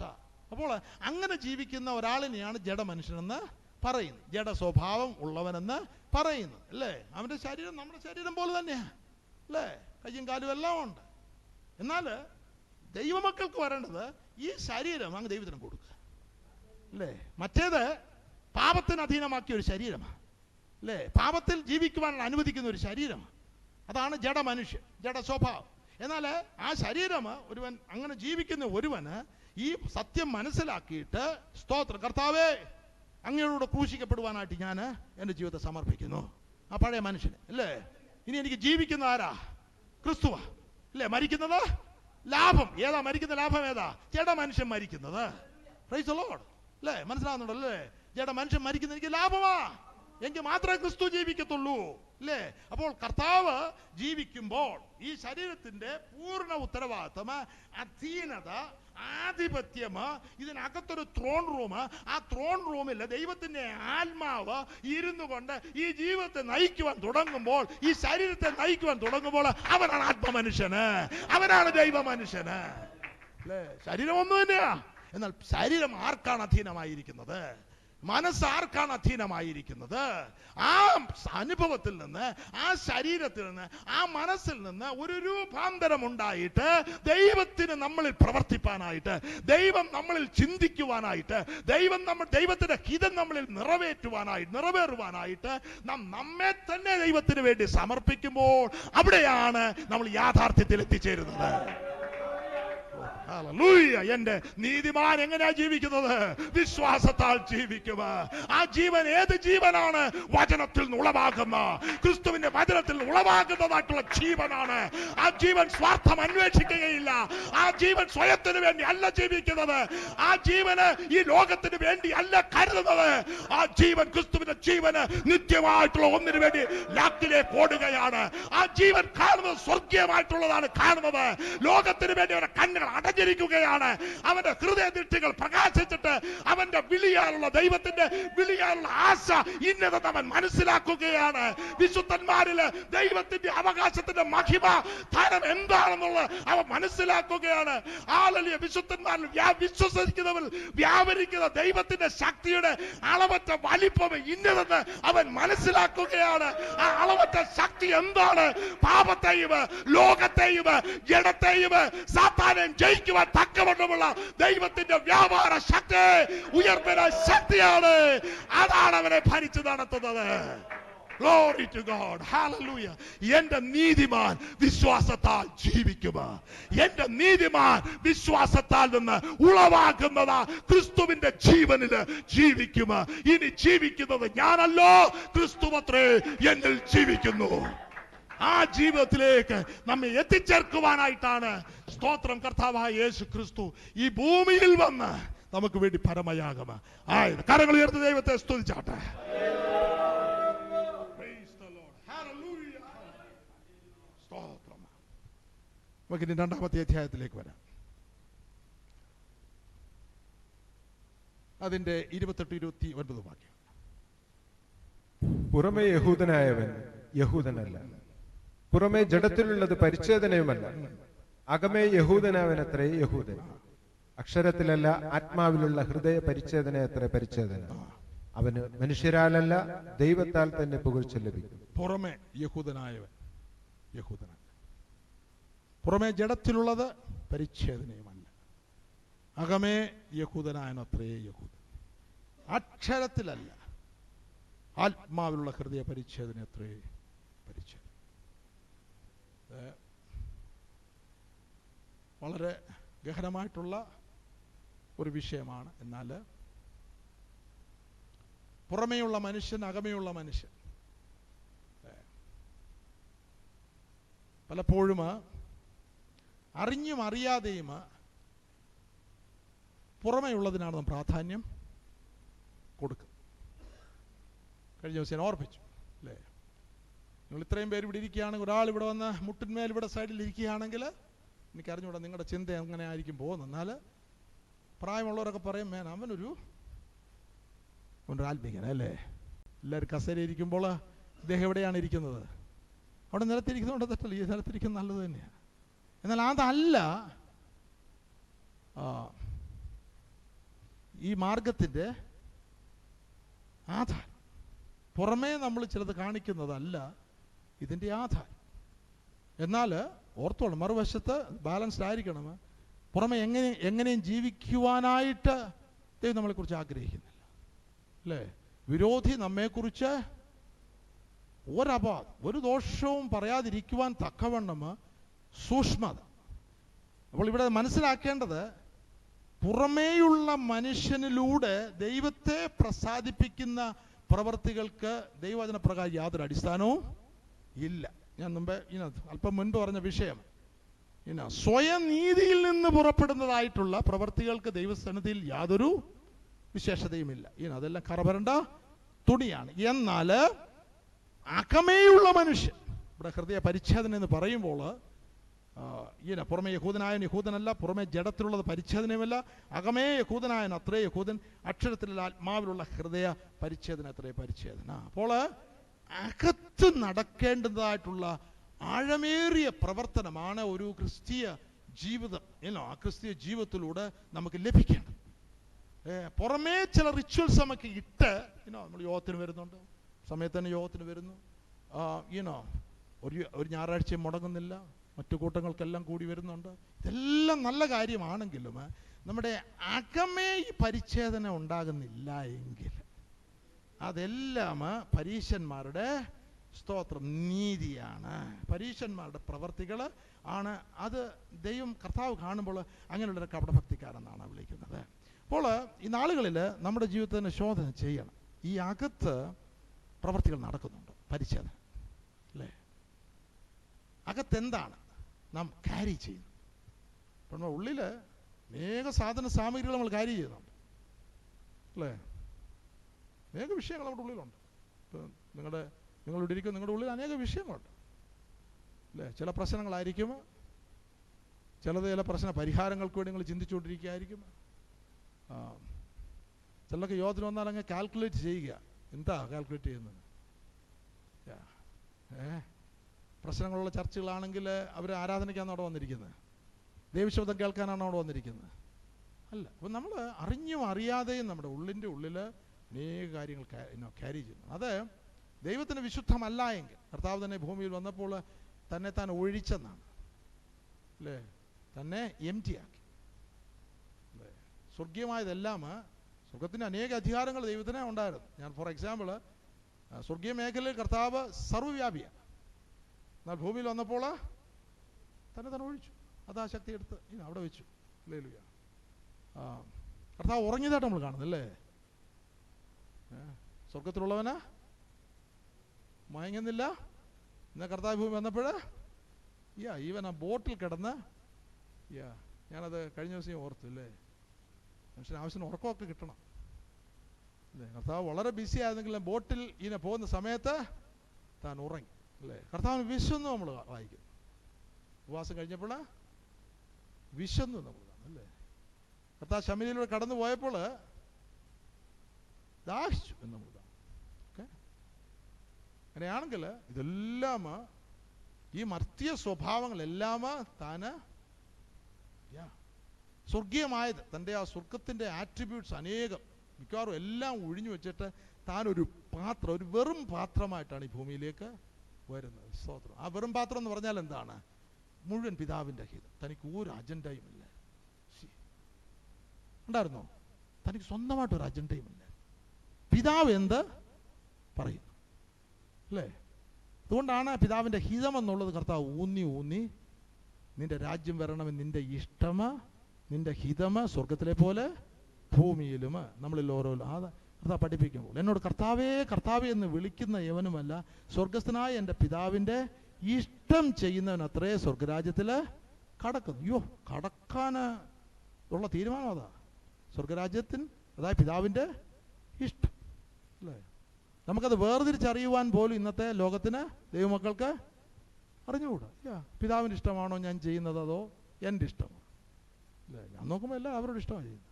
അപ്പോൾ അങ്ങനെ ജീവിക്കുന്ന ഒരാളിനെയാണ് ജഡമനുഷ്യനെന്ന് പറയുന്നു, ജഡ സ്വഭാവം ഉള്ളവനെന്ന് പറയുന്നു, അല്ലേ? അവൻ്റെ ശരീരം നമ്മുടെ ശരീരം പോലെ തന്നെയാണ്, അല്ലേ? കയ്യും കാലും എല്ലാം ഉണ്ട്. എന്നാൽ ദൈവമക്കൾക്ക് വരേണ്ടത് ഈ ശരീരം അങ്ങ് ദൈവത്തിന് കൊടുക്കുക, അല്ലേ? മറ്റേത് പാപത്തിന് അധീനമാക്കിയ ഒരു ശരീരമാണ്, അല്ലേ? പാപത്തിൽ ജീവിക്കുവാൻ അനുവദിക്കുന്ന ഒരു ശരീരമാണ്. അതാണ് ജഡമനുഷ്യൻ, ജഡ സ്വഭാവം. എന്നാൽ ആ ശരീരം ഒരുവൻ അങ്ങനെ ജീവിക്കുന്ന ഒരുവന് ഈ സത്യം മനസ്സിലാക്കിയിട്ട് സ്തോത്രം, കർത്താവേ അങ്ങയോട് ക്രൂശിക്കപ്പെടുവാനായിട്ട് ഞാൻ എൻ്റെ ജീവിതത്തെ സമർപ്പിക്കുന്നു. ആ പഴയ മനുഷ്യന് അല്ലേ, ഇനി എനിക്ക് ജീവിക്കുന്ന ആരാ? ക്രിസ്തുവാ അല്ലേ? മരിക്കുന്നത് ലാഭം. ഏതാ മരിക്കുന്ന ലാഭം? ഏതാ? ജഡ മനുഷ്യൻ മരിക്കുന്നത്. പ്രൈസ് ദി ലോർഡ് അല്ലേ? മനസ്സിലാവുന്നുണ്ടല്ലേ? ജഡ മനുഷ്യൻ മരിക്കുന്നത് എനിക്ക് ലാഭമാ, എങ്കിൽ മാത്രമേ ക്രിസ്തു ജീവിക്കത്തുള്ളൂ അല്ലേ? അപ്പോൾ കർത്താവ് ജീവിക്കുമ്പോൾ ഈ ശരീരത്തിന്റെ പൂർണ്ണ ഉത്തരവാദിത്തം, അധീനത, ആധിപത്യം, ഇതിനകത്തൊരു ത്രോൺ റൂം. ആ ത്രോൺ റൂമിൽ ദൈവത്തിന്റെ ആത്മാവ് ഇരുന്നു കൊണ്ട് ഈ ജീവിതത്തെ നയിക്കുവാൻ തുടങ്ങുമ്പോൾ, ഈ ശരീരത്തെ നയിക്കുവാൻ തുടങ്ങുമ്പോൾ അവനാണ് ആത്മമനുഷ്യന്, അവനാണ് ദൈവ മനുഷ്യന് അല്ലേ? ശരീരം ഒന്നു തന്നെയാ, എന്നാൽ ശരീരം ആർക്കാണ് അധീനമായിരിക്കുന്നത്? മനസ്സ് ആർക്കാണ് അധീനമായിരിക്കുന്നത്? ആ അനുഭവത്തിൽ നിന്ന്, ആ ശരീരത്തിൽ നിന്ന്, ആ മനസ്സിൽ നിന്ന് ഒരു രൂപാന്തരം ഉണ്ടായിട്ട് ദൈവത്തിന് നമ്മളിൽ പ്രവർത്തിപ്പാനായിട്ട്, ദൈവം നമ്മളിൽ ചിന്തിക്കുവാനായിട്ട്, ദൈവത്തിന്റെ ഹിതം നമ്മളിൽ നിറവേറുവാനായിട്ട് നാം നമ്മെ തന്നെ ദൈവത്തിന് വേണ്ടി സമർപ്പിക്കുമ്പോൾ അവിടെയാണ് നമ്മൾ യാഥാർത്ഥ്യത്തിൽ എത്തിച്ചേരുന്നത്. എന്റെ നീതിമാൻ എങ്ങനെയാ ജീവിക്കുന്നത്? വിശ്വാസത്താൽ ജീവിക്കുക. ആ ജീവൻ ഏത് ജീവനാണ്? വചനത്തിൽ ഉളവാകുന്ന, ക്രിസ്തുവിന്റെ വചനത്തിൽ ഉളവാകുന്നതായിട്ടുള്ള ജീവനാണ്. ആ ജീവൻ സ്വാർത്ഥം അന്വേഷിക്കുകയില്ല. ആ ജീവൻ സ്വയത്തിന് വേണ്ടി അല്ല ജീവിക്കുന്നത്. ആ ജീവന് ഈ ലോകത്തിന് വേണ്ടി അല്ല കരുതുന്നത്. ആ ജീവൻ, ക്രിസ്തുവിന്റെ ജീവന് നിത്യമായിട്ടുള്ള ഒന്നിനു വേണ്ടി ലാക്കിലേക്ക് ഓടുകയാണ്. ആ ജീവൻ കാണുന്നത് സ്വർഗീയമായിട്ടുള്ളതാണ് കാണുന്നത്. ലോകത്തിന് വേണ്ടി അവരുടെ കണ്ണുകൾ അടഞ്ഞിരിക്കുകയാണ്. അവന്റെ ഹൃദയദൃഷ്ടികൾ പ്രകാശിച്ചിട്ട് അവന്റെ വിളിയാലുള്ള, ദൈവത്തിന്റെ വിളിയാലുള്ള ആശ ഇന്നതെന്ന് അവൻ മനസ്സിലാക്കുകയാണ്. വിശുദ്ധന്മാരില് ദൈവത്തിന്റെ അവകാശത്തിന്റെ മഹിമ തരം എന്താണെന്നുള്ളത് അവൻ മനസ്സിലാക്കുകയാണ്. ഹല്ലേലൂയ. വിശുദ്ധന്മാരിൽ വിശ്വസിക്കുന്നവർ വ്യാപരിക്കുന്ന ദൈവത്തിന്റെ ശക്തിയുടെ അളവറ്റ വലിപ്പം ഇന്നതെന്ന് അവൻ മനസ്സിലാക്കുകയാണ്. ആ അളവറ്റ ശക്തി എന്താണ്? പാപത്തെയും ലോകത്തെയും ജഡത്തെയും സാത്താനെയും ജയിക്കുവാൻ തക്കവണ്ണമുള്ള ദൈവത്തിന്റെ വ്യാപാര ശക്തി, ഉയർന്ന ശക്തിയാണ്. അതാണ് അവനെ ഭരിച്ചു നടത്തുന്നത്. Glory to God. Hallelujah. എന്റെ നീതിമാൻ വിശ്വാസത്താൽ ജീവിക്കുക. എന്റെ നീതിമാൻ വിശ്വാസത്താൽ നിന്ന് ഉളവാകുന്നതാ ക്രിസ്തുവിന്റെ ജീവനില് ജീവിക്കുക. ഇനി ജീവിക്കുന്നത് ഞാനല്ലോ, ക്രിസ്തുവത്രേ എന്നിൽ ജീവിക്കുന്നു. ആ ജീവിതത്തിലേക്ക് നമ്മെ എത്തിച്ചേർക്കുവാനായിട്ടാണ് സ്തോത്രം കർത്താവായ യേശു ക്രിസ്തു ഈ ഭൂമിയിൽ വന്ന് നമുക്ക് വേണ്ടി പരമയാഗം ആയത്. കരങ്ങൾ ഉയർത്തി ദൈവത്തെ സ്തുതിച്ചാട്ടെ. സ്തോത്രം. നമുക്ക് ഇനി 2-ാമത്തെ അധ്യായത്തിലേക്ക് വരാം. അതിന്റെ 28-29 വാക്യം. പുറമെ യഹൂദനായവൻ യഹൂദനല്ല, പുറമെ ജഡത്തിലുള്ളത് പരിച്ഛേദനയുമല്ല, അകമേ യഹൂദനാവനത്രേ യഹൂദൻ. അക്ഷരത്തിലല്ല, ആത്മാവിലുള്ള ഹൃദയ പരിച്ഛേദനയത്രേ പരിച്ഛേദന. അവന് മനുഷ്യരാലല്ല, ദൈവത്താൽ തന്നെ പുകഴ്ച ലഭിക്കും. പുറമെ യഹൂദനായവൻ യഹൂദനല്ല, പുറമെ ജഡത്തിലുള്ളത് പരിച്ഛേദനയുമല്ല, അകമേ യഹൂദനായനത്രേ യഹൂദൻ. അക്ഷരത്തിലല്ല, ആത്മാവിലുള്ള ഹൃദയ പരിച്ഛേദന അത്രേ പരിച്ഛേദന. വളരെ ഗഹനമായിട്ടുള്ള ഒരു വിഷയമാണ്. എന്നാൽ പുറമേയുള്ള മനുഷ്യൻ, അകമേയുള്ള മനുഷ്യൻ പലപ്പോഴും അറിഞ്ഞും അറിയാതെയും പുറമേയുള്ളതിനാണ് നാം പ്രാധാന്യം കൊടുക്കുക. കഴിഞ്ഞ ദിവസം ഞാൻ ഓർപ്പിച്ചു അല്ലേ, നിങ്ങൾ ഇത്രയും പേര് ഇവിടെ ഇരിക്കുകയാണെങ്കിൽ, ഒരാൾ ഇവിടെ വന്ന് മുട്ടിന്മേൽ ഇവിടെ സൈഡിൽ ഇരിക്കുകയാണെങ്കിൽ എനിക്കറിഞ്ഞൂടാ നിങ്ങളുടെ ചിന്ത എങ്ങനെ ആയിരിക്കും പോകുന്നത്. എന്നാൽ പ്രായമുള്ളവരൊക്കെ പറയും, മേൻ അവനൊരു ആത്മീകനല്ലേ. എല്ലാവരും കസേര ഇരിക്കുമ്പോൾ ഇദ്ദേഹം എവിടെയാണ് ഇരിക്കുന്നത്? അവിടെ നിലത്തിരിക്കുന്നതുകൊണ്ട് തെറ്റല്ല, ഈ നിലത്തിരിക്കുന്നത് നല്ലത് തന്നെയാണ്. എന്നാൽ അതല്ല ഈ മാർഗത്തിൻ്റെ ആധാരം. പുറമേ നമ്മൾ ചിലത് കാണിക്കുന്നതല്ല ഇതിൻ്റെ ആധാരം. എന്നാൽ ഓർത്തോളം, മറുവശത്ത് ബാലൻസ്ഡ് ആയിരിക്കണം. പുറമെ എങ്ങനെയും ജീവിക്കുവാനായിട്ട് ദൈവം നമ്മളെക്കുറിച്ച് ആഗ്രഹിക്കുന്നില്ല അല്ലേ. വിരോധി നമ്മെക്കുറിച്ച് ഒരു ദോഷവും പറയാതിരിക്കുവാൻ തക്കവണ്ണം സൂക്ഷ്മത. അപ്പോൾ ഇവിടെ മനസ്സിലാക്കേണ്ടത്, പുറമേയുള്ള മനുഷ്യനിലൂടെ ദൈവത്തെ പ്രസാദിപ്പിക്കുന്ന പ്രവർത്തികൾക്ക് ദൈവവചന പ്രകാരം യാതൊരു അടിസ്ഥാനവും ഇല്ല. ഞാൻ മുമ്പേ അല്പം മുൻപ് പറഞ്ഞ വിഷയം, സ്വയം നീതിയിൽ നിന്ന് പുറപ്പെടുന്നതായിട്ടുള്ള പ്രവർത്തികൾക്ക് ദൈവസന്നിധിയിൽ യാതൊരു വിശേഷതയുമില്ല. അതെല്ലാം കറപരണ്ട തുണിയാണ്. എന്നാൽ അകമേയുള്ള മനുഷ്യൻ, ഇവിടെ ഹൃദയ പരിച്ഛേദന എന്ന് പറയുമ്പോൾ പുറമെ യഹൂദനായൻ യഹൂദനല്ല, പുറമെ ജഡത്തിലുള്ളത് പരിച്ഛേദനയുമല്ല, അകമേ യഹൂദനായൻ അത്രേ യഹൂദൻ, അക്ഷരത്തിലുള്ള ആത്മാവിലുള്ള ഹൃദയ പരിച്ഛേദന അത്രേ പരിച്ഛേദന. അപ്പോൾ അകത്ത് നടക്കേണ്ടതായിട്ടുള്ള ആഴമേറിയ പ്രവർത്തനമാണ് ഒരു ക്രിസ്തീയ ജീവിതം. ആ ക്രിസ്തീയ ജീവിതത്തിലൂടെ നമുക്ക് ലഭിക്കേണ്ടത്. പുറമേ ചില റിച്വൽസ് നമുക്ക് ഇട്ട് നമ്മൾ യോഗത്തിന് വരുന്നുണ്ട്, സമയത്ത് തന്നെ യോഗത്തിന് വരുന്നു, ഒരു ഞായറാഴ്ചയും മുടങ്ങുന്നില്ല, മറ്റു കൂട്ടങ്ങൾക്കെല്ലാം കൂടി വരുന്നുണ്ട്. ഇതെല്ലാം നല്ല കാര്യമാണെങ്കിലും നമ്മുടെ അകമേ ഈ പരിച്ഛേദന ഉണ്ടാകുന്നില്ല എങ്കിൽ അതെല്ലാം പരീശന്മാരുടെ സ്തോത്രം നീതിയാണ്, പരീശന്മാരുടെ പ്രവർത്തികൾ ആണ്. അത് ദൈവം കർത്താവ് കാണുമ്പോൾ അങ്ങനെയുള്ളൊരു കപടഭക്തിക്കാരെന്നാണ് വിളിക്കുന്നത്. അപ്പോൾ ഈ നാളുകളിൽ നമ്മുടെ ജീവിതത്തിന് ശോധന ചെയ്യണം. ഈ അകത്ത് പ്രവർത്തികൾ നടക്കുന്നുണ്ട്, പരിച്ഛേദന അല്ലേ? അകത്തെന്താണ് നാം ക്യാരി ചെയ്യുന്നത്? അപ്പോൾ നമ്മുടെ ഉള്ളിൽ അനേക സാധന സാമഗ്രികൾ നമ്മൾ ക്യാരി ചെയ്യുന്നുണ്ട് അല്ലേ? അനേക വിഷയങ്ങൾ നമ്മുടെ ഉള്ളിലുണ്ട്. ഇപ്പം നിങ്ങളിവിടെ ഇരിക്കും, നിങ്ങളുടെ ഉള്ളിൽ അനേക വിഷയങ്ങളുണ്ട് അല്ലേ? ചില പ്രശ്നങ്ങളായിരിക്കും, ചില പ്രശ്ന പരിഹാരങ്ങൾക്ക് വേണ്ടി നിങ്ങൾ ചിന്തിച്ചുകൊണ്ടിരിക്കുകയായിരിക്കും. ചിലർക്ക് യോഗത്തിന് വന്നാൽ അങ്ങ് കാൽക്കുലേറ്റ് ചെയ്യുക. എന്താ കാൽക്കുലേറ്റ് ചെയ്യുന്നത്? പ്രശ്നങ്ങളുള്ള ചർച്ചകളാണെങ്കിൽ അവർ ആരാധനയ്ക്കാണ് അവിടെ വന്നിരിക്കുന്നത്, ദൈവശബ്ദം കേൾക്കാനാണ് അവിടെ വന്നിരിക്കുന്നത് അല്ല. അപ്പോൾ നമ്മൾ അറിഞ്ഞും അറിയാതെയും നമ്മുടെ ഉള്ളിൻ്റെ ഉള്ളിൽ അനേക കാര്യങ്ങൾ ക്യാരി ചെയ്യുന്നു. അത് ദൈവത്തിന് വിശുദ്ധമല്ല എങ്കിൽ കർത്താവ് തന്നെ ഭൂമിയിൽ വന്നപ്പോൾ തന്നെ താൻ ഒഴിച്ചെന്നാണ് അല്ലേ? തന്നെ എംറ്റിയാക്കി അല്ലേ? സ്വർഗീയമായതെല്ലാം, സ്വർഗത്തിൻ്റെ അനേക അധികാരങ്ങൾ ദൈവത്തിന് ഉണ്ടായിരുന്നു. ഞാൻ ഫോർ എക്സാമ്പിൾ സ്വർഗീയ മേഖലയിൽ കർത്താവ് സർവ്വവ്യാപിയാണ്. എന്നാൽ ഭൂമിയിൽ വന്നപ്പോൾ തന്നെ ഒഴിച്ചു. അത് ആ ശക്തി എടുത്ത് അവിടെ വെച്ചു. ഹല്ലേലൂയ. കർത്താവ് ഉറങ്ങിയതായിട്ട് നമ്മൾ കാണുന്നല്ലേ? സ്വർഗത്തിലുള്ളവന് മയങ്ങുന്നില്ല. എന്നാൽ കർത്താവ് ഭൂമി വന്നപ്പോൾ ഈവൻ ആ ബോട്ടിൽ കിടന്ന് ഞാനത് കഴിഞ്ഞ ദിവസം ഓർത്തു അല്ലേ? മനുഷ്യന് ആവശ്യത്തിന് ഉറക്കമൊക്കെ കിട്ടണം അല്ലേ? കർത്താവ് വളരെ ബിസി ആയിരുന്നെങ്കിലും ബോട്ടിൽ പോകുന്ന സമയത്ത് താൻ ഉറങ്ങി അല്ലേ? കർത്താവിന് വിശന്നു നമ്മൾ വായിക്കുന്നു. ഉപവാസം കഴിഞ്ഞപ്പോൾ വിശന്നു നമ്മൾ കാണും അല്ലേ? കർത്താവ് ശമരിയിലൂടെ കടന്നു പോയപ്പോൾ ദാഹിച്ചു എന്ന് നമ്മൾ കാണും. ഓക്കെ, അങ്ങനെയാണെങ്കിൽ ഇതെല്ലാം ഈ മർത്യ സ്വഭാവങ്ങളെല്ലാം താന് സ്വർഗീയമായത്, തൻ്റെ ആ സ്വർഗത്തിൻ്റെ ആട്രിബ്യൂട്ട്സ് അനേകം മിക്കവാറും എല്ലാം ഒഴിഞ്ഞു വെച്ചിട്ട് താനൊരു പാത്രം, ഒരു വെറും പാത്രമായിട്ടാണ് ഈ ഭൂമിയിലേക്ക് വരുന്നത്. സ്തോത്രം. ആ വെറും പാത്രം എന്ന് പറഞ്ഞാൽ എന്താണ്? മുഴുവൻ പിതാവിൻ്റെ ഹിതം. തനിക്ക് ഒരു അജണ്ടയും ഇല്ല. ഉണ്ടായിരുന്നോ? തനിക്ക് സ്വന്തമായിട്ടൊരു അജണ്ടയും ഇല്ല. പിതാവ് എന്ത് പറയുന്നു അല്ലേ? അതുകൊണ്ടാണ് പിതാവിൻ്റെ ഹിതം എന്നുള്ളത് കർത്താവ് ഊന്നി നിന്റെ രാജ്യം വരണമെന്ന്, നിന്റെ ഇഷ്ടമ, നിന്റെ ഹിതമ സ്വർഗത്തിലെ പോലെ ഭൂമിയിലും നമ്മളിൽ ഓരോ കർത്താവ് പഠിപ്പിക്കുമ്പോൾ എന്നോട് കർത്താവേ കർത്താവേ എന്ന് വിളിക്കുന്ന യവനുമല്ല, സ്വർഗസ്ഥനായ എൻ്റെ പിതാവിൻ്റെ ഇഷ്ടം ചെയ്യുന്നവൻ അത്രേ സ്വർഗരാജ്യത്തിൽ കടക്കുന്നു. അയ്യോ, കടക്കാൻ ഉള്ള തീരുമാനം അതാ സ്വർഗരാജ്യത്തിന്, അതായത് പിതാവിൻ്റെ ഇഷ്ടം അല്ലേ? നമുക്കത് വേർതിരിച്ചറിയുവാൻ പോലും ഇന്നത്തെ ലോകത്തിന്, ദൈവമക്കൾക്ക് അറിഞ്ഞുകൂടാ. പിതാവിൻ്റെ ഇഷ്ടമാണോ ഞാൻ ചെയ്യുന്നത്, അതോ എൻ്റെ ഇഷ്ടമാണോ അല്ലേ? ഞാൻ നോക്കുമ്പോൾ എല്ലാം അവരുടെ ഇഷ്ടമാണ് ചെയ്യുന്നത്.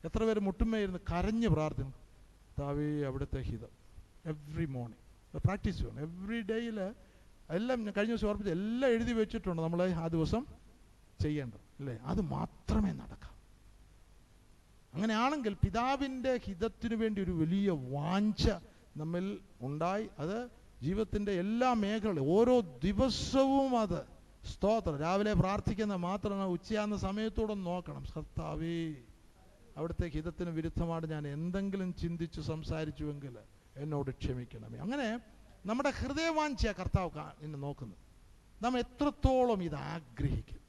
എത്ര പേര് മുട്ടുമേയിരുന്ന് കരഞ്ഞ് പ്രാർത്ഥിക്കുന്നു, കർത്താവേ അവിടുത്തെ ഹിതം. എവ്രി മോർണിംഗ് പ്രാക്ടീസ് ചെയ്യണം. എവ്രി ഡേയിൽ എല്ലാം ഞാൻ കഴിഞ്ഞ ദിവസം ഓർപ്പിച്ച് എല്ലാം എഴുതി വെച്ചിട്ടുണ്ട് നമ്മൾ ആ ദിവസം ചെയ്യേണ്ടത് അല്ലേ? അത് മാത്രമേ നടക്കാം. അങ്ങനെയാണെങ്കിൽ പിതാവിൻ്റെ ഹിതത്തിനു വേണ്ടി ഒരു വലിയ വാഞ്ച നമ്മിൽ ഉണ്ടായി, അത് ജീവിതത്തിൻ്റെ എല്ലാ മേഖലകളും ഓരോ ദിവസവും അത് സ്തോത്രം. രാവിലെ പ്രാർത്ഥിക്കുന്ന മാത്രമല്ല, ഉച്ചയാകുന്ന സമയത്തോടെ നോക്കണം, കർത്താവേ അവിടുത്തെ ഹിതത്തിന് വിരുദ്ധമാണ് ഞാൻ എന്തെങ്കിലും ചിന്തിച്ച് സംസാരിച്ചുവെങ്കിൽ എന്നോട് ക്ഷമിക്കണമേ. അങ്ങനെ നമ്മുടെ ഹൃദയവാഞ്ച കർത്താവ് എന്നെ നോക്കുന്നത്. നാം എത്രത്തോളം ഇത് ആഗ്രഹിക്കും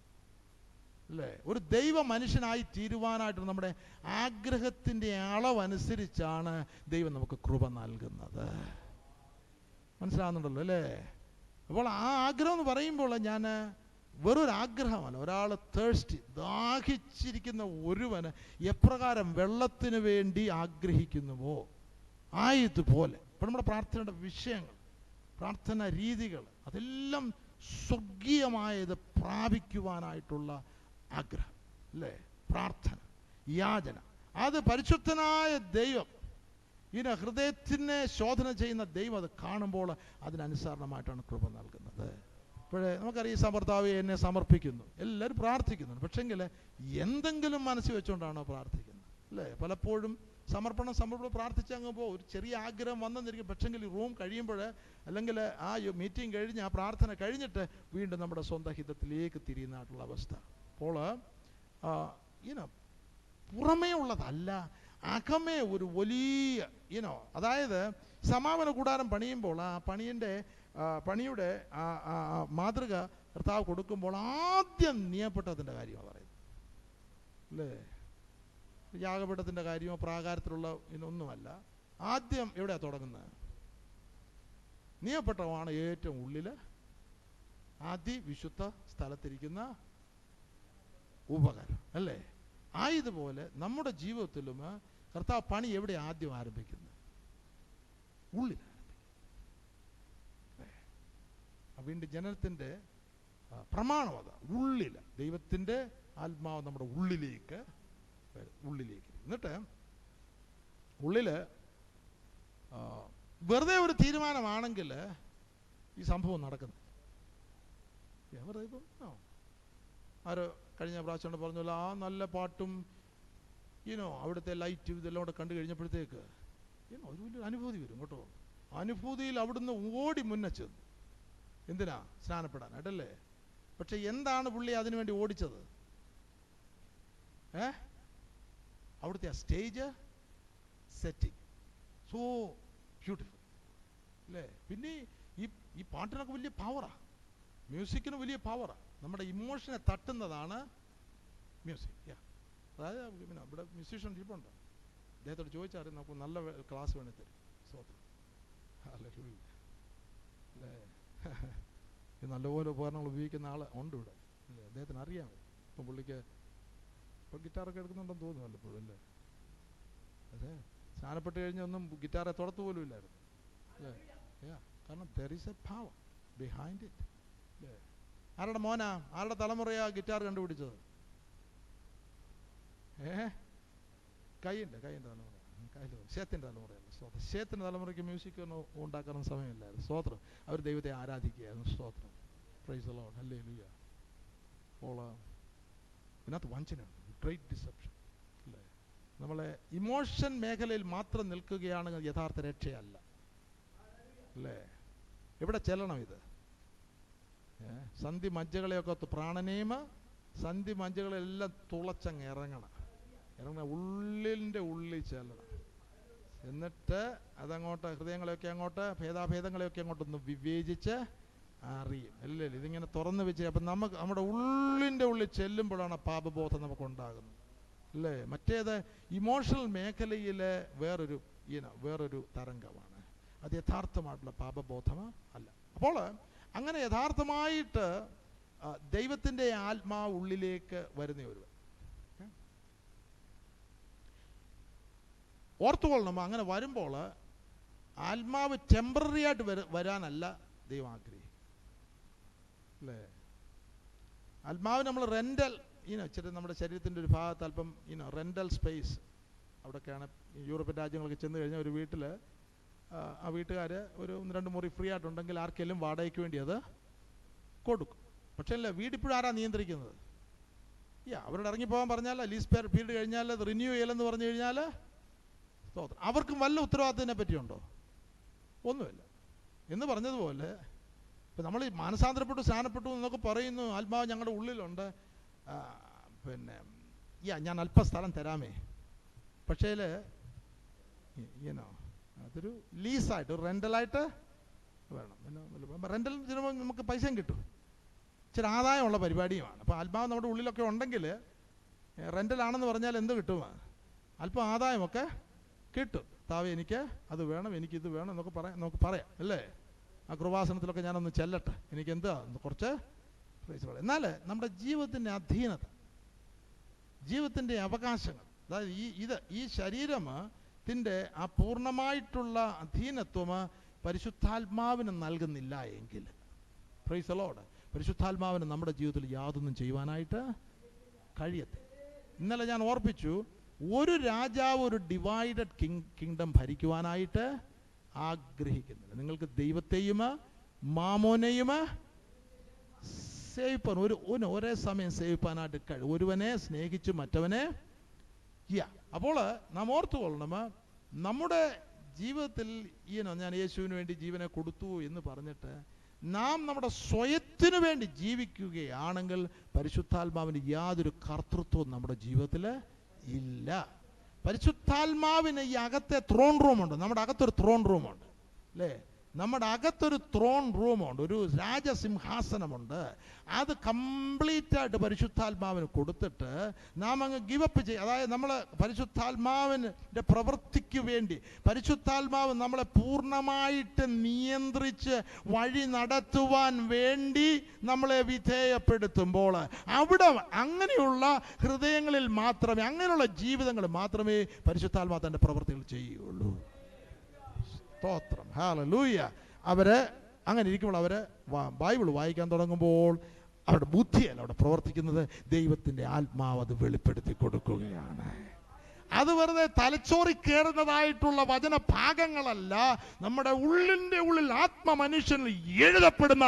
അല്ലേ? ഒരു ദൈവ മനുഷ്യനായി തീരുവാനായിട്ട് നമ്മുടെ ആഗ്രഹത്തിൻ്റെ അളവനുസരിച്ചാണ് ദൈവം നമുക്ക് കൃപ നൽകുന്നത്. മനസ്സിലാകുന്നുണ്ടല്ലോ അല്ലേ? അപ്പോൾ ആ ആഗ്രഹം എന്ന് പറയുമ്പോൾ ഞാൻ വെറൊരു ആഗ്രഹമല്ല. ഒരാൾ തേഴ്സ്റ്റി, ദാഹിച്ചിരിക്കുന്ന ഒരുവന് എപ്രകാരം വെള്ളത്തിന് വേണ്ടി ആഗ്രഹിക്കുന്നുവോ ആയതുപോലെ ഇപ്പോൾ നമ്മുടെ പ്രാർത്ഥനയുടെ വിഷയങ്ങൾ, പ്രാർത്ഥന രീതികൾ, അതെല്ലാം സ്വർഗീയമായത് പ്രാപിക്കുവാനായിട്ടുള്ള ആഗ്രഹം, അല്ലേ? പ്രാർത്ഥന, യാചന, അത് പരിശുദ്ധനായ ദൈവം, ഹൃദയത്തിനെ ശോധന ചെയ്യുന്ന ദൈവം അത് കാണുമ്പോൾ അതിനനുസരണമായിട്ടാണ് കൃപ നൽകുന്നത്. അപ്പോഴേ നമുക്കറിയാം, സമർത്താവെ എന്നെ സമർപ്പിക്കുന്നു, എല്ലാവരും പ്രാർത്ഥിക്കുന്നുണ്ട്. പക്ഷെങ്കിൽ എന്തെങ്കിലും മനസ്സിൽ വെച്ചുകൊണ്ടാണോ പ്രാർത്ഥിക്കുന്നത്, അല്ലേ? പലപ്പോഴും സമർപ്പണം പ്രാർത്ഥിച്ചങ്ങ് ഒരു ചെറിയ ആഗ്രഹം വന്നെന്നിരിക്കും. പക്ഷെങ്കിൽ റൂം കഴിയുമ്പോൾ, അല്ലെങ്കിൽ ആ മീറ്റിംഗ് കഴിഞ്ഞ് ആ പ്രാർത്ഥന കഴിഞ്ഞിട്ട് വീണ്ടും നമ്മുടെ സ്വന്തം ഹിതത്തിലേക്ക് തിരിയുന്നതായിട്ടുള്ള അവസ്ഥ. അപ്പോൾ പുറമേ ഉള്ളതല്ല, അകമേ ഒരു വലിയ അതായത് സമാപന കൂടാരം പണിയുമ്പോൾ ആ പണിയുടെ മാതൃക കർത്താവ് കൊടുക്കുമ്പോൾ ആദ്യം നിയമപ്പെട്ടതിൻ്റെ കാര്യമാണ് പറയുന്നത്, അല്ലേ? യാഗപീഠത്തിൻ്റെ കാര്യമോ പ്രാകാരത്തിലുള്ള ഒന്നുമല്ല. ആദ്യം എവിടെയാണ് തുടങ്ങുന്നത്? നിയമപ്പെട്ടമാണ് ഏറ്റവും ഉള്ളിൽ അതിവിശുദ്ധ സ്ഥലത്തിരിക്കുന്ന ഉപകരണം, അല്ലേ? ആയതുപോലെ നമ്മുടെ ജീവിതത്തിലും കർത്താവ് പണി എവിടെ ആദ്യം ആരംഭിക്കുന്നത്? ഉള്ളിൽ ആരംഭിക്കും. വീണ്ടും ജനനത്തിൻ്റെ പ്രമാണം അതാ, ഉള്ളിൽ ദൈവത്തിൻ്റെ ആത്മാവ് നമ്മുടെ ഉള്ളിലേക്ക് എന്നിട്ട് ഉള്ളിൽ വെറുതെ ഒരു തീരുമാനമാണെങ്കിൽ ഈ സംഭവം നടക്കുന്നു. വെറുതെ ഇപ്പം ആരോ കഴിഞ്ഞ പ്രാവശ്യം പറഞ്ഞല്ലോ, ആ നല്ല പാട്ടും അവിടുത്തെ ലൈറ്റും ഇതെല്ലാം കൂടെ കണ്ടു കഴിഞ്ഞപ്പോഴത്തേക്ക് ഒരു വലിയൊരു അനുഭൂതി വരും കേട്ടോ. അനുഭൂതിയിൽ അവിടുന്ന് ഓടി മുന്നച്ചത് എന്തിനാ? സ്നാനപ്പെടാനായിട്ടല്ലേ? പക്ഷെ എന്താണ് പുള്ളി അതിനു വേണ്ടി ഓടിച്ചത്? അവിടുത്തെ ആ സ്റ്റേജ് സെറ്റിംഗ് സോ ബ്യൂട്ടിഫുൾ, അല്ലേ? പിന്നെ ഈ പാട്ടിനൊക്കെ വലിയ പവറാ, മ്യൂസിക്കിന് വലിയ പവറാ. നമ്മുടെ ഇമോഷനെ തട്ടുന്നതാണ് മ്യൂസിക്. അതായത് ഇവിടെ മ്യൂസീഷ്യൻ ഇരിപ്പുണ്ട്, അദ്ദേഹത്തോട് ചോദിച്ചാൽ നമുക്ക് നല്ല ക്ലാസ് വേണേ തരും. സ്വന്തം അല്ലേ? നല്ലപോലെ ഉപകരണങ്ങൾ ഉപയോഗിക്കുന്ന ആൾ ഉണ്ട് ഇവിടെ, അല്ലേ? അദ്ദേഹത്തിന് അറിയാം. ഇപ്പം പുള്ളിക്ക് ഇപ്പോൾ ഗിറ്റാറൊക്കെ എടുക്കുന്നുണ്ടെന്ന് തോന്നുന്നു വല്ലപ്പോഴും, അല്ലേ? അതെ, സ്നാനപ്പെട്ട് കഴിഞ്ഞൊന്നും ഗിറ്റാറെ തുടത്തു പോലും ഇല്ലായിരുന്നു, അല്ലേ? കാരണം there is a power behind it, അല്ലേ? ആരുടെ മോനാ, ആരുടെ തലമുറയാ ഗിറ്റാർ കണ്ടുപിടിച്ചത്? കൈയിൻ്റെ തലമുറ, ഷേത്തിൻ്റെ തലമുറയല്ല. സ്തോത്രം. ഷേത്തിൻ്റെ തലമുറയ്ക്ക് മ്യൂസിക് ഉണ്ടാക്കാനും സമയമില്ലായിരുന്നു. സ്തോത്രം. അവർ ദൈവത്തെ ആരാധിക്കുകയായിരുന്നു. സ്തോത്രം. Price the Lord. ഹല്ലേലൂയ. അപ്പോൾ ഇതിനകത്ത് വഞ്ചനയുണ്ട്, ഗ്രേറ്റ് ഡിസെപ്ഷൻ, അല്ലേ? നമ്മളെ ഇമോഷൻ മേഖലയിൽ മാത്രം നിൽക്കുകയാണ് യഥാർത്ഥ രക്ഷയല്ല, അല്ലേ? എവിടെ ചെല്ലണം ഇത്? സന്ധി മജ്ജകളെയൊക്കെ പ്രാണനേമ സന്ധി മജ്ജകളെല്ലാം തുളച്ചങ്ങ് ഇറങ്ങണം, ഉള്ളിൻ്റെ ഉള്ളിൽ ചെല്ലണം. എന്നിട്ട് അതങ്ങോട്ട് ഹൃദയങ്ങളെയൊക്കെ അങ്ങോട്ട് ഭേദാഭേദങ്ങളെയൊക്കെ അങ്ങോട്ടൊന്ന് വിവേചിച്ച് അറിയും, അല്ലേ? ഇതിങ്ങനെ തുറന്ന് വെച്ച് അപ്പം നമ്മുടെ ഉള്ളിൻ്റെ ഉള്ളിൽ ചെല്ലുമ്പോഴാണ് പാപബോധം നമുക്കുണ്ടാകുന്നത്, അല്ലേ? മറ്റേത് ഇമോഷണൽ മേഖലയിൽ വേറൊരു തരംഗമാണ്, അത് യഥാർത്ഥമായിട്ടുള്ള പാപബോധം അല്ല. അപ്പോൾ അങ്ങനെ യഥാർത്ഥമായിട്ട് ദൈവത്തിൻ്റെ ആത്മാവ് ഉള്ളിലേക്ക് വരുന്ന ഒരുവൻ ഓർത്തുകൊള്ളണം. അങ്ങനെ വരുമ്പോൾ ആത്മാവ് ടെമ്പററി ആയിട്ട് വരാനല്ല ദൈവം ആഗ്രഹിക്കും, അല്ലേ? ആത്മാവ് നമ്മൾ റെൻ്റൽ ഇച്ചിരി നമ്മുടെ ശരീരത്തിൻ്റെ ഒരു ഭാഗത്ത് അല്പം റെൻ്റൽ സ്പേസ്, അവിടെയൊക്കെയാണ് യൂറോപ്യൻ രാജ്യങ്ങളൊക്കെ ചെന്ന് കഴിഞ്ഞാൽ ഒരു വീട്ടിൽ ആ വീട്ടുകാർ ഒരു 1-2 മുറി ഫ്രീ ആയിട്ടുണ്ടെങ്കിൽ ആർക്കെങ്കിലും വാടകയ്ക്ക് വേണ്ടി അത് കൊടുക്കും. പക്ഷേ അല്ല, വീടിപ്പോഴും ആരാ നിയന്ത്രിക്കുന്നത്? അവരോട് ഇറങ്ങിപ്പോകാൻ പറഞ്ഞാൽ ലീസ് പീരീഡ് കഴിഞ്ഞാൽ അത് റിന്യൂ ചെയ്യലെന്ന് പറഞ്ഞു കഴിഞ്ഞാൽ അവർക്കും വല്ല ഉത്തരവാദിത്തത്തിനെ പറ്റിയുണ്ടോ? ഒന്നുമില്ല. എന്ന് പറഞ്ഞതുപോലെ ഇപ്പം നമ്മൾ മാനസാന്തരപ്പെട്ടു സ്നാനപ്പെട്ടു എന്നൊക്കെ പറയുന്നു, ആത്മാവ് ഞങ്ങളുടെ ഉള്ളിലുണ്ട്, പിന്നെ ഞാൻ അല്പസ്ഥലം തരാമേ, പക്ഷേ അതൊരു ലീസായിട്ട് റെൻ്റലായിട്ട് വേണം. റെൻ്റൽ ചിലപ്പോൾ നമുക്ക് പൈസയും കിട്ടും, ഇച്ചിരി ആദായമുള്ള പരിപാടിയുമാണ്. അപ്പോൾ ആത്മാവ് നമ്മുടെ ഉള്ളിലൊക്കെ ഉണ്ടെങ്കിൽ റെൻ്റലാണെന്ന് പറഞ്ഞാൽ എന്ത് കിട്ടും? അല്പം ആദായമൊക്കെ കിട്ടും. താവേ എനിക്ക് അത് വേണം, എനിക്കിത് വേണം എന്നൊക്കെ നമുക്ക് പറയാം അല്ലേ? ആ കൃപാസനത്തിലൊക്കെ ഞാനൊന്ന് ചെല്ലട്ടെ, എനിക്ക് എന്താ കുറച്ച്. എന്നാൽ നമ്മുടെ ജീവിതത്തിൻ്റെ അധീനത, ജീവിതത്തിൻ്റെ അവകാശങ്ങൾ, അതായത് ഈ ശരീരത്തിൻ്റെ ആ പൂർണ്ണമായിട്ടുള്ള അധീനത്വം പരിശുദ്ധാത്മാവിന് നൽകുന്നില്ല എങ്കിൽ, പ്രൈസ് ദി ലോർഡ്, പരിശുദ്ധാത്മാവിന് നമ്മുടെ ജീവിതത്തിൽ യാതൊന്നും ചെയ്യുവാനായിട്ട് കഴിയത്തില്ല. ഇന്നലെ ഞാൻ ഓർപ്പിച്ചു, ഒരു രാജാവ് ഒരു ഡിവൈഡഡ് കിങ്ഡം ഭരിക്കുവാനായിട്ട് ആഗ്രഹിക്കുന്നില്ല. നിങ്ങൾക്ക് ദൈവത്തെയും മാമോനെയും സേവിപ്പാൻ ഒരേ സമയം സേവിപ്പാനായിട്ട് കഴിയും. ഒരുവനെ സ്നേഹിച്ച് മറ്റവനെ അപ്പോൾ നാം ഓർത്തുകൊള്ളണം, നമ്മുടെ ജീവിതത്തിൽ ഞാൻ യേശുവിന് വേണ്ടി ജീവനെ കൊടുത്തു എന്ന് പറഞ്ഞിട്ട് നാം നമ്മുടെ സ്വയത്തിനു വേണ്ടി ജീവിക്കുകയാണെങ്കിൽ പരിശുദ്ധാത്മാവിന് യാതൊരു കർത്തൃത്വവും നമ്മുടെ ജീവിതത്തിൽ ഇല്ല. പരിശുദ്ധാത്മാവിന് ഈ അകത്തെ ത്രോൺ റൂമുണ്ട്. നമ്മുടെ അകത്തൊരു ത്രോൺ റൂമുണ്ട് അല്ലേ? നമ്മുടെ അകത്തൊരു ത്രോൺ റൂമുണ്ട്, ഒരു രാജസിംഹാസനമുണ്ട്. അത് കംപ്ലീറ്റ് ആയിട്ട് പരിശുദ്ധാത്മാവിന് കൊടുത്തിട്ട് നാം അങ്ങ് ഗിവപ്പ് ചെയ്യും. അതായത് നമ്മൾ പരിശുദ്ധാത്മാവിൻ്റെ പ്രവൃത്തിക്ക് വേണ്ടി പരിശുദ്ധാത്മാവ് നമ്മളെ പൂർണ്ണമായിട്ട് നിയന്ത്രിച്ച് വഴി നടത്തുവാൻ വേണ്ടി നമ്മളെ വിധേയപ്പെടുത്തുമ്പോൾ അവിടെ അങ്ങനെയുള്ള ഹൃദയങ്ങളിൽ മാത്രമേ, അങ്ങനെയുള്ള ജീവിതങ്ങൾ മാത്രമേ പരിശുദ്ധാത്മാവ് തൻ്റെ പ്രവൃത്തികൾ ചെയ്യുകയുള്ളൂ. സ്തോത്രം, ഹല്ലേലൂയ. അവര് അങ്ങനെ ഇരിക്കുമ്പോൾ അവര് ബൈബിൾ വായിക്കാൻ തുടങ്ങുമ്പോൾ അവരുടെ ബുദ്ധിയല്ല അവിടെ പ്രവർത്തിക്കുന്നത്, ദൈവത്തിന്റെ ആത്മാവ് അത് വെളിപ്പെടുത്തി കൊടുക്കുകയാണ്. അത് വെറുതെ തലച്ചോറി കയറുന്നതായിട്ടുള്ള വചന ഭാഗങ്ങളല്ല, നമ്മുടെ ഉള്ളിന്റെ ഉള്ളിൽ മനുഷ്യനിൽ എഴുതപ്പെടുന്ന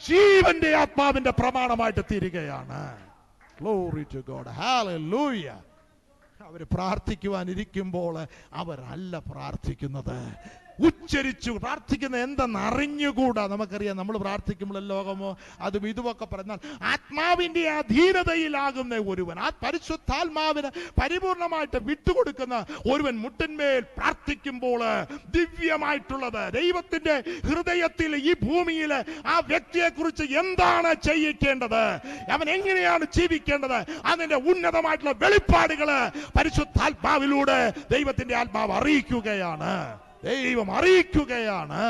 ജീവന്റെ ആത്മാവിന്റെ പ്രമാണമായിട്ട് തീരുകയാണ്. Glory to God, hallelujah. അവർ പ്രാർത്ഥിക്കുവാനിരിക്കുമ്പോൾ അവരല്ല പ്രാർത്ഥിക്കുന്നത്, ഉച്ചരിച്ചു പ്രാർത്ഥിക്കുന്ന എന്തെന്ന് അറിഞ്ഞുകൂടാ. നമുക്കറിയാം, നമ്മൾ പ്രാർത്ഥിക്കുമ്പോൾ ലോകമോ അതും ഇതുമൊക്കെ പറഞ്ഞാൽ ആത്മാവിന്റെ അധീനതയിലാകുന്ന ഒരുവൻ, ആ പരിശുദ്ധാത്മാവിന് പരിപൂർണമായിട്ട് വിട്ടുകൊടുക്കുന്ന ഒരുവൻ മുട്ടിന്മേൽ പ്രാർത്ഥിക്കുമ്പോൾ ദിവ്യമായിട്ടുള്ളത് ദൈവത്തിന്റെ ഹൃദയത്തിൽ ഈ ഭൂമിയിൽ ആ വ്യക്തിയെ കുറിച്ച് എന്താണ് ചെയ്യിക്കേണ്ടത്, അവൻ എങ്ങനെയാണ് ജീവിക്കേണ്ടത്, അതിന്റെ ഉന്നതമായിട്ടുള്ള വെളിപ്പാടുകള് പരിശുദ്ധാത്മാവിലൂടെ ദൈവത്തിന്റെ ആത്മാവ് അറിയിക്കുകയാണ്. ദൈവം അറിയിക്കുകയാണ്.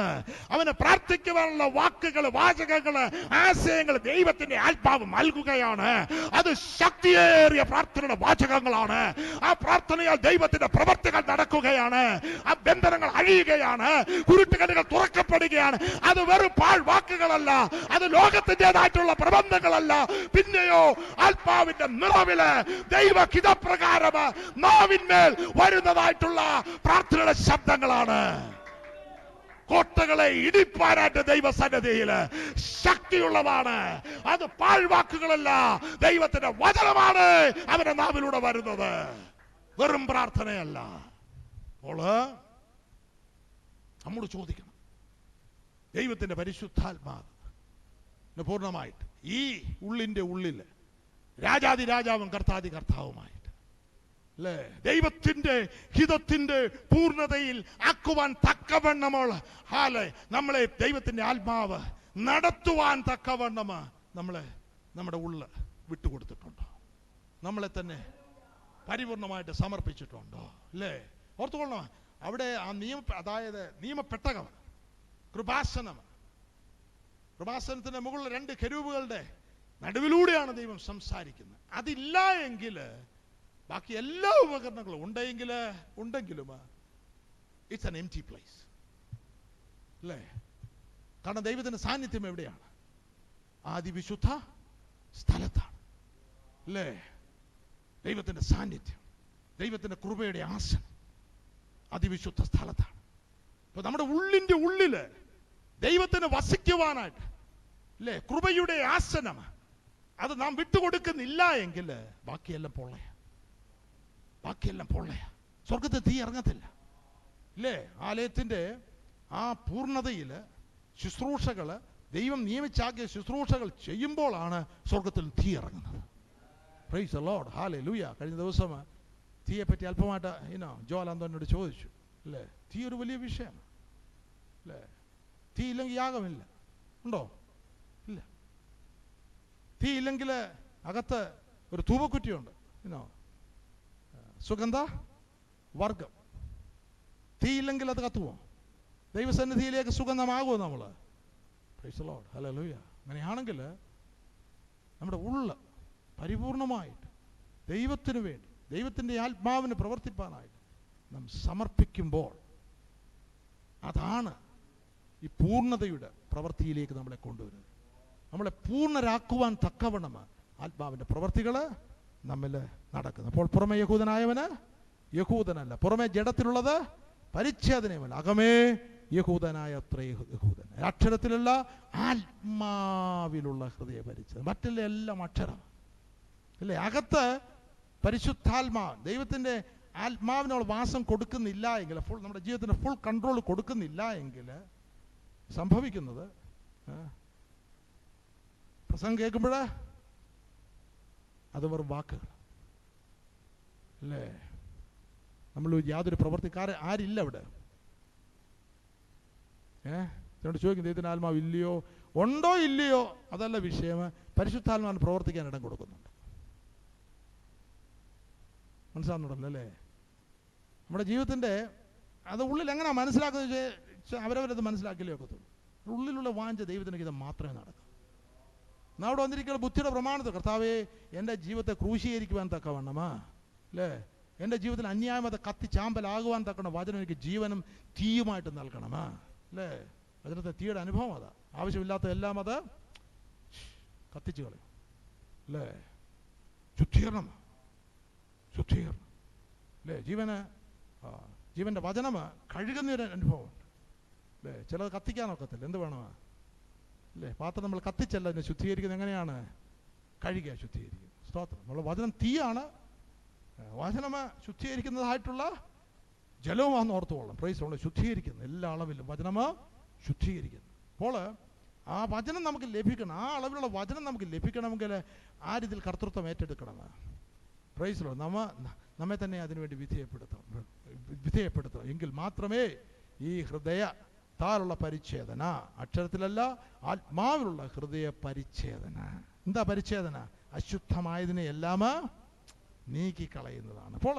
അവന് പ്രാർത്ഥിക്കുവാനുള്ള വാക്കുകൾ, വാചകങ്ങൾ, ആശയങ്ങൾ ദൈവത്തിന്റെ ആത്മാവ് നൽകുകയാണ്. അത് ശക്തിയേറിയ പ്രാർത്ഥനയുടെ വാചകങ്ങളാണ്. ആ പ്രാർത്ഥനയാൽ ദൈവത്തിന്റെ പ്രവർത്തികൾ നടക്കുകയാണ്. ആ ബന്ധനങ്ങൾ അഴിയുകയാണ്, കുരുട്ടുകല്ലുകൾ തുറക്കപ്പെടുകയാണ്. അത് വെറും പാഴ് വാക്കുകളല്ല, അത് ലോകത്തിൻ്റെതായിട്ടുള്ള പ്രബന്ധങ്ങളല്ല. പിന്നെയോ ആത്മാവിന്റെ നിറവില് ദൈവഹിതപ്രകാരം നാവിന്മേൽ വരുന്നതായിട്ടുള്ള പ്രാർത്ഥനയുടെ ശബ്ദങ്ങളാണ്. കോട്ടകളെ ഇടിപ്പാനായിട്ട് ദൈവസന്നിധിയില് ശക്തിയുള്ളതാണ്. അത് പാഴ്വാക്കുകളല്ല, ദൈവത്തിന്റെ വചനമാണ് അവന്റെ നാവിലൂടെ വരുന്നത്, വെറും പ്രാർത്ഥനയല്ല. അപ്പോൾ നമ്മോട് ചോദിക്കണം, ദൈവത്തിന്റെ പരിശുദ്ധാത്മാവ് പൂർണ്ണമായിട്ട് ഈ ഉള്ളിന്റെ ഉള്ളിൽ രാജാതിരാജാവും കർത്താതി കർത്താവുമായി അല്ലേ ദൈവത്തിന്റെ ഹിതത്തിന്റെ പൂർണ്ണതയിൽ ആക്കുവാൻ തക്കവണ്ണമുള്ള നമ്മളെ ദൈവത്തിന്റെ ആത്മാവ് നടത്തുവാൻ തക്കവണ്ണം നമ്മുടെ ഉള്ളിൽ വിട്ടുകൊടുത്തിട്ടുണ്ടോ? നമ്മളെ തന്നെ പരിപൂർണമായിട്ട് സമർപ്പിച്ചിട്ടുണ്ടോ? അല്ലേ? ഓർത്തുകൊള്ളണം, അവിടെ ആ അതായത് നിയമപ്പെട്ടകം, കൃപാസനത്തിന്റെ മുകളിൽ 2 കെരൂബുകളുടെ നടുവിലൂടെയാണ് ദൈവം സംസാരിക്കുന്നത്. അതില്ല എങ്കിൽ ബാക്കി എല്ലാ ഉപകരണങ്ങളും ഉണ്ടെങ്കിലും ഇറ്റ്സ് ആൻ എംപ്റ്റി പ്ലേസ് അല്ലേ? കാരണം ദൈവത്തിന്റെ സാന്നിധ്യം എവിടെയാണ്? അതിവിശുദ്ധ സ്ഥലത്താണ് അല്ലേ? ദൈവത്തിന്റെ സാന്നിധ്യം, ദൈവത്തിന്റെ കൃപയുടെ ആസനം അതിവിശുദ്ധ സ്ഥലത്താണ്. ഇപ്പൊ നമ്മുടെ ഉള്ളിന്റെ ഉള്ളില് ദൈവത്തിന് വസിക്കുവാനായിട്ട് അല്ലേ കൃപയുടെ ആസനം അത് നാം വിട്ടുകൊടുക്കുന്നില്ല എങ്കിൽ ബാക്കിയെല്ലാം പൊള്ളയാ. സ്വർഗത്തിൽ തീ ഇറങ്ങത്തില്ല ഇല്ലേ? ആലയത്തിന്റെ ആ പൂർണ്ണതയില് ശുശ്രൂഷകള്, ദൈവം നിയമിച്ചാക്കിയ ശുശ്രൂഷകൾ ചെയ്യുമ്പോഴാണ് സ്വർഗത്തിൽ തീ ഇറങ്ങുന്നത്. Price the Lord, hallelujah. കഴിഞ്ഞ ദിവസം തീയെ പറ്റി അല്പമായിട്ട് ജോൽ ആന്തോനിയോട് ചോദിച്ചു അല്ലേ? തീ ഒരു വലിയ വിഷയമാണ് അല്ലേ? തീ ഇല്ലെങ്കിൽ യാഗമില്ല, ഉണ്ടോ? ഇല്ല. തീ ഇല്ലെങ്കിൽ അകത്ത് ഒരു ധൂപക്കുറ്റിയുണ്ട്, സുഗന്ധ വർഗം. തീ ഇല്ലെങ്കിൽ അത് കത്തുമോ? ദൈവസന്നിധിയിലേക്ക് സുഗന്ധമാകുമോ നമ്മൾ? Price the Lord, hallelujah. അങ്ങനെയാണെങ്കിൽ നമ്മുടെ ഉള്ള പരിപൂർണമായിട്ട് ദൈവത്തിന് വേണ്ടി, ദൈവത്തിൻ്റെ ആത്മാവിന് പ്രവർത്തിപ്പാനായിട്ട് നാം സമർപ്പിക്കുമ്പോൾ അതാണ് ഈ പൂർണ്ണതയുടെ പ്രവൃത്തിയിലേക്ക് നമ്മളെ കൊണ്ടുവരുന്നത്. നമ്മളെ പൂർണ്ണരാക്കുവാൻ തക്കവണ്ണം ആത്മാവിൻ്റെ പ്രവൃത്തികൾ നമ്മിൽ നടക്കുന്നത്. അപ്പോൾ പുറമെ യഹൂദനായവന് യഹൂദനല്ല, പുറമെ ജഡത്തിലുള്ളത് പരിച്ഛേദനയുമല്ല, അകമേ യഹൂദനായ അത്ര യഹൂദൻ. അക്ഷരത്തിലുള്ള ആത്മാവിലുള്ള ഹൃദയ പരിച്ഛേദന. മറ്റുള്ള എല്ലാം അക്ഷരം അല്ലേ? അകത്ത് പരിശുദ്ധാത്മാവ്, ദൈവത്തിൻ്റെ ആത്മാവിനുള്ള വാസം കൊടുക്കുന്നില്ല എങ്കിൽ, ഫുൾ നമ്മുടെ ജീവിതത്തിന് ഫുൾ കൺട്രോൾ കൊടുക്കുന്നില്ല എങ്കിൽ സംഭവിക്കുന്നത്, പ്രസംഗം കേൾക്കുമ്പോൾ അത് വെറും വാക്കുകൾ അല്ലേ? നമ്മൾ യാതൊരു പ്രവർത്തിക്കാരൻ ആരില്ല അവിടെ. എന്നോട് ചോദിക്കും, ദൈവത്തിൻ്റെ ആത്മാവ് ഇല്ലയോ? ഉണ്ടോ ഇല്ലയോ അതല്ല വിഷയം, പരിശുദ്ധാത്മാവിന് പ്രവർത്തിക്കാൻ ഇടം കൊടുക്കുന്നുണ്ട്. മനസ്സിലാകുന്നുണ്ടല്ലോ അല്ലേ? നമ്മുടെ ജീവിതത്തിൻ്റെ അത് ഉള്ളിൽ എങ്ങനെയാണ് മനസ്സിലാക്കുന്നത് വെച്ചാൽ അവരവരത് മനസ്സിലാക്കില്ലേ ഒക്കത്തുള്ളൂ. ഉള്ളിലുള്ള വാഞ്ച ദൈവത്തിന് ഇത് മാത്രമേ നടക്കൂ. അവിടെ വന്നിരിക്കുന്ന ബുദ്ധിയുടെ പ്രമാണത്തിൽ, കർത്താവേ എൻ്റെ ജീവിതത്തെ ക്രൂശീകരിക്കുവാൻ തക്കവണ്ണമാ അല്ലേ, എൻ്റെ ജീവിതത്തിൽ അന്യായമത കത്തി ചാമ്പലാകുവാൻ തക്കണം വചനം എനിക്ക് ജീവനും തീയുമായിട്ട് നൽകണമാ അല്ലേ? വചനത്തെ തീയുടെ അനുഭവം അതാ. ആവശ്യമില്ലാത്ത എല്ലാം അത് കത്തിച്ചു കളയും അല്ലേ? ശുദ്ധീകരണം അല്ലേ? ജീവന്റെ വചനം കഴുകുന്നൊരു അനുഭവമുണ്ട് അല്ലേ? ചിലത് കത്തിക്കാനൊക്കത്തില്ല, എന്ത് വേണമാ അല്ലേ? പാത്രം നമ്മൾ കത്തിച്ചല്ല അതിനെ ശുദ്ധീകരിക്കുന്നത്. എങ്ങനെയാണ്? കഴുകിയ ശുദ്ധീകരിക്കും. സ്തോത്രം. നമ്മൾ വചനം തീയാണ്, വചനം ശുദ്ധീകരിക്കുന്നതായിട്ടുള്ള ജലവുമാണെന്ന് ഓർത്തുകൊള്ളണം. പ്രൈസ് നമ്മൾ ശുദ്ധീകരിക്കുന്നു, എല്ലാ അളവിലും വചനം ശുദ്ധീകരിക്കുന്നു. അപ്പോൾ ആ വചനം നമുക്ക് ലഭിക്കണം, ആ അളവിലുള്ള വചനം നമുക്ക് ലഭിക്കണമെങ്കിൽ ആ രീതിയിൽ കർത്തൃത്വം ഏറ്റെടുക്കണം. Praise Lord. നമ്മെ തന്നെ അതിനുവേണ്ടി വിധേയപ്പെടുത്തണം. എങ്കിൽ മാത്രമേ ഈ ഹൃദയത്താലുള്ള പരിച്ഛേദന, അക്ഷരത്തിലല്ല ആത്മാവിലുള്ള ഹൃദയ പരിച്ഛേദന. എന്താ പരിച്ഛേദന? അശുദ്ധമായതിനെ എല്ലാം നീക്കിക്കളയുന്നതാണ്. അപ്പോൾ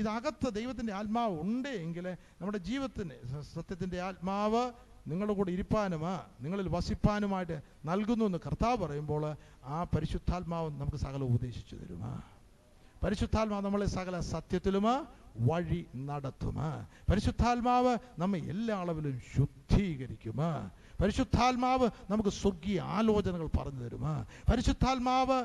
ഇതകത്ത് ദൈവത്തിൻ്റെ ആത്മാവ് ഉണ്ട് എങ്കിൽ നമ്മുടെ ജീവിതത്തിന് സത്യത്തിൻ്റെ ആത്മാവ് നിങ്ങളുടെ കൂടെ ഇരിപ്പാനും നിങ്ങളിൽ വസിപ്പാനുമായിട്ട് നൽകുന്നു എന്ന് കർത്താവ് പറയുമ്പോൾ ആ പരിശുദ്ധാത്മാവ് നമുക്ക് സകലം ഉപദേശിച്ചു തരും. പരിശുദ്ധാത്മാവ് നമ്മളെ സകല സത്യത്തിലും വഴി നടത്തും. പരിശുദ്ധാത്മാവ് നമ്മെ എല്ലാ അളവിലും ശുദ്ധീകരിക്കും. പരിശുദ്ധാത്മാവ് നമുക്ക് സ്വർഗീയ ആലോചനകൾ പറഞ്ഞു തരും. പരിശുദ്ധാത്മാവ്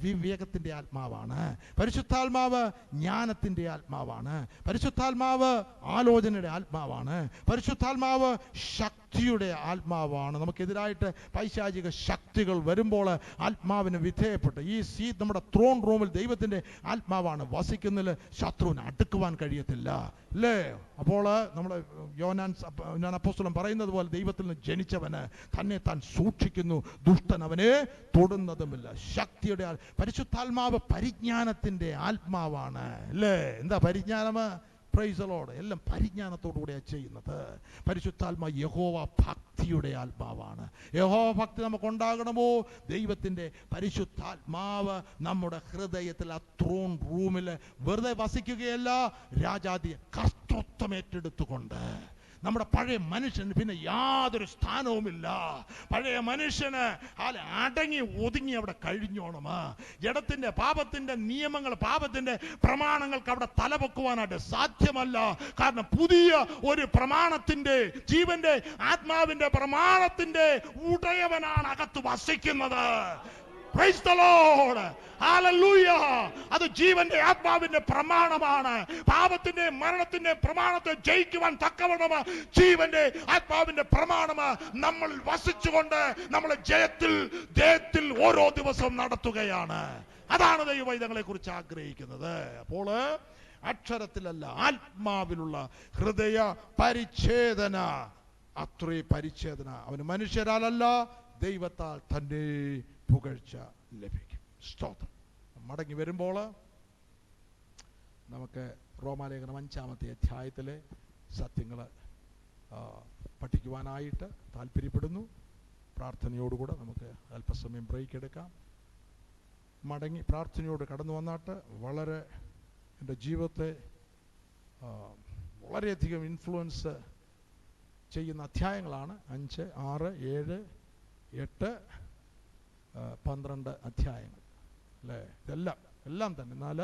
വിവേകത്തിൻ്റെ ആത്മാവാണ്. പരിശുദ്ധാത്മാവ് ജ്ഞാനത്തിൻ്റെ ആത്മാവാണ്. പരിശുദ്ധാത്മാവ് ആലോചനയുടെ ആത്മാവാണ്. പരിശുദ്ധാത്മാവ് ശക്തിയുടെ ആത്മാവാണ്. നമുക്കെതിരായിട്ട് പൈശാചിക ശക്തികൾ വരുമ്പോൾ ആത്മാവിന് വിധേയപ്പെട്ട് ഈ നമ്മുടെ ത്രോൺ റൂമിൽ ദൈവത്തിൻ്റെ ആത്മാവാണ് വസിക്കുന്നതിൽ ശത്രുവിന് അടുക്കുവാൻ കഴിയത്തില്ല അല്ലേ? അപ്പോൾ നമ്മുടെ യോഹന്നാൻ അപ്പോസ്തലൻ പറയുന്നത് പോലെ ദൈവത്തിൽ നിന്ന് ജനിച്ചവന് തന്നെ താൻ സൂക്ഷിക്കുന്നു, ദുഷ്ടൻ അവനെ തൊടുന്നതുമില്ല. ശക്തിയുടെ പരിശുദ്ധാത്മാവ് പരിജ്ഞാനത്തിൻ്റെ ആത്മാവാണ് അല്ലേ? എന്താ പരിജ്ഞാനം? Price the Lord. എല്ലാം പരിജ്ഞാനത്തോടുകൂടിയാണ് ചെയ്യുന്നത്. പരിശുദ്ധാത്മാ യഹോവ ഭക്തിയുടെ ആത്മാവാണ്. യഹോവ ഭക്തി നമുക്കുണ്ടാകണമോ? ദൈവത്തിൻ്റെ പരിശുദ്ധാത്മാവ് നമ്മുടെ ഹൃദയത്തിൽ ആ ത്രോൺ റൂമിൽ വെറുതെ വസിക്കുകയല്ല, രാജാതി കർത്തൃത്വം ഏറ്റെടുത്തുകൊണ്ട്. നമ്മുടെ പഴയ മനുഷ്യന് പിന്നെ യാതൊരു സ്ഥാനവുമില്ല. പഴയ മനുഷ്യന് അടങ്ങി ഒതുങ്ങി അവിടെ കഴിഞ്ഞോണം. ജഡത്തിന്റെ പാപത്തിന്റെ നിയമങ്ങൾ, പാപത്തിന്റെ പ്രമാണങ്ങൾക്ക് അവിടെ തലവെക്കുവാനായിട്ട് സാധ്യമല്ല. കാരണം പുതിയ ഒരു പ്രമാണത്തിന്റെ, ജീവന്റെ ആത്മാവിന്റെ പ്രമാണത്തിന്റെ ഉടയവനാണ് അകത്ത് വസിക്കുന്നത്. Praise the Lord. Hallelujah. അത് ജീവന്റെ ആത്മാവിന്റെ പ്രമാണമാണ്. പാപത്തിന്റെ മരണത്തിന്റെ പ്രമാണത്തെ ജയിക്കുവാൻ തക്കവണ്ണം ജീവന്റെ ആത്മാവിന്റെ പ്രമാണം നമ്മൾ വസിച്ചുകൊണ്ട് നമ്മളെ ജയത്തിൽ ഓരോ ദിവസവും നടത്തുകയാണ്. അതാണ് ദൈവവൈദ്യങ്ങളെ കുറിച്ച് ആഗ്രഹിക്കുന്നത്. അപ്പോൾ അക്ഷരത്തിലല്ല ആത്മാവിലുള്ള ഹൃദയ പരിച്ഛേദന, അത്രേ പരിച്ഛേദന അവന് മനുഷ്യരാലല്ല ദൈവത്താൽ തന്നെ പുകഴ്ച ലഭിക്കും. സ്തോത്രം. മടങ്ങി വരുമ്പോൾ നമുക്ക് റോമാലേഖനം 5-ാമത്തെ അധ്യായത്തിലെ സത്യങ്ങൾ പഠിക്കുവാനായിട്ട് താല്പര്യപ്പെടുന്നു. പ്രാർത്ഥനയോടുകൂടെ നമുക്ക് അല്പസമയം ബ്രേക്ക് എടുക്കാം. മടങ്ങി പ്രാർത്ഥനയോട് കടന്നു വന്നാട്ട് വളരെ എൻ്റെ ജീവിതത്തെ വളരെയധികം ഇൻഫ്ലുവൻസ് ചെയ്യുന്ന അധ്യായങ്ങളാണ് 5, 6, 7, 8, 12 അധ്യായങ്ങൾ അല്ലേ. എല്ലാം തന്നെ. എന്നാൽ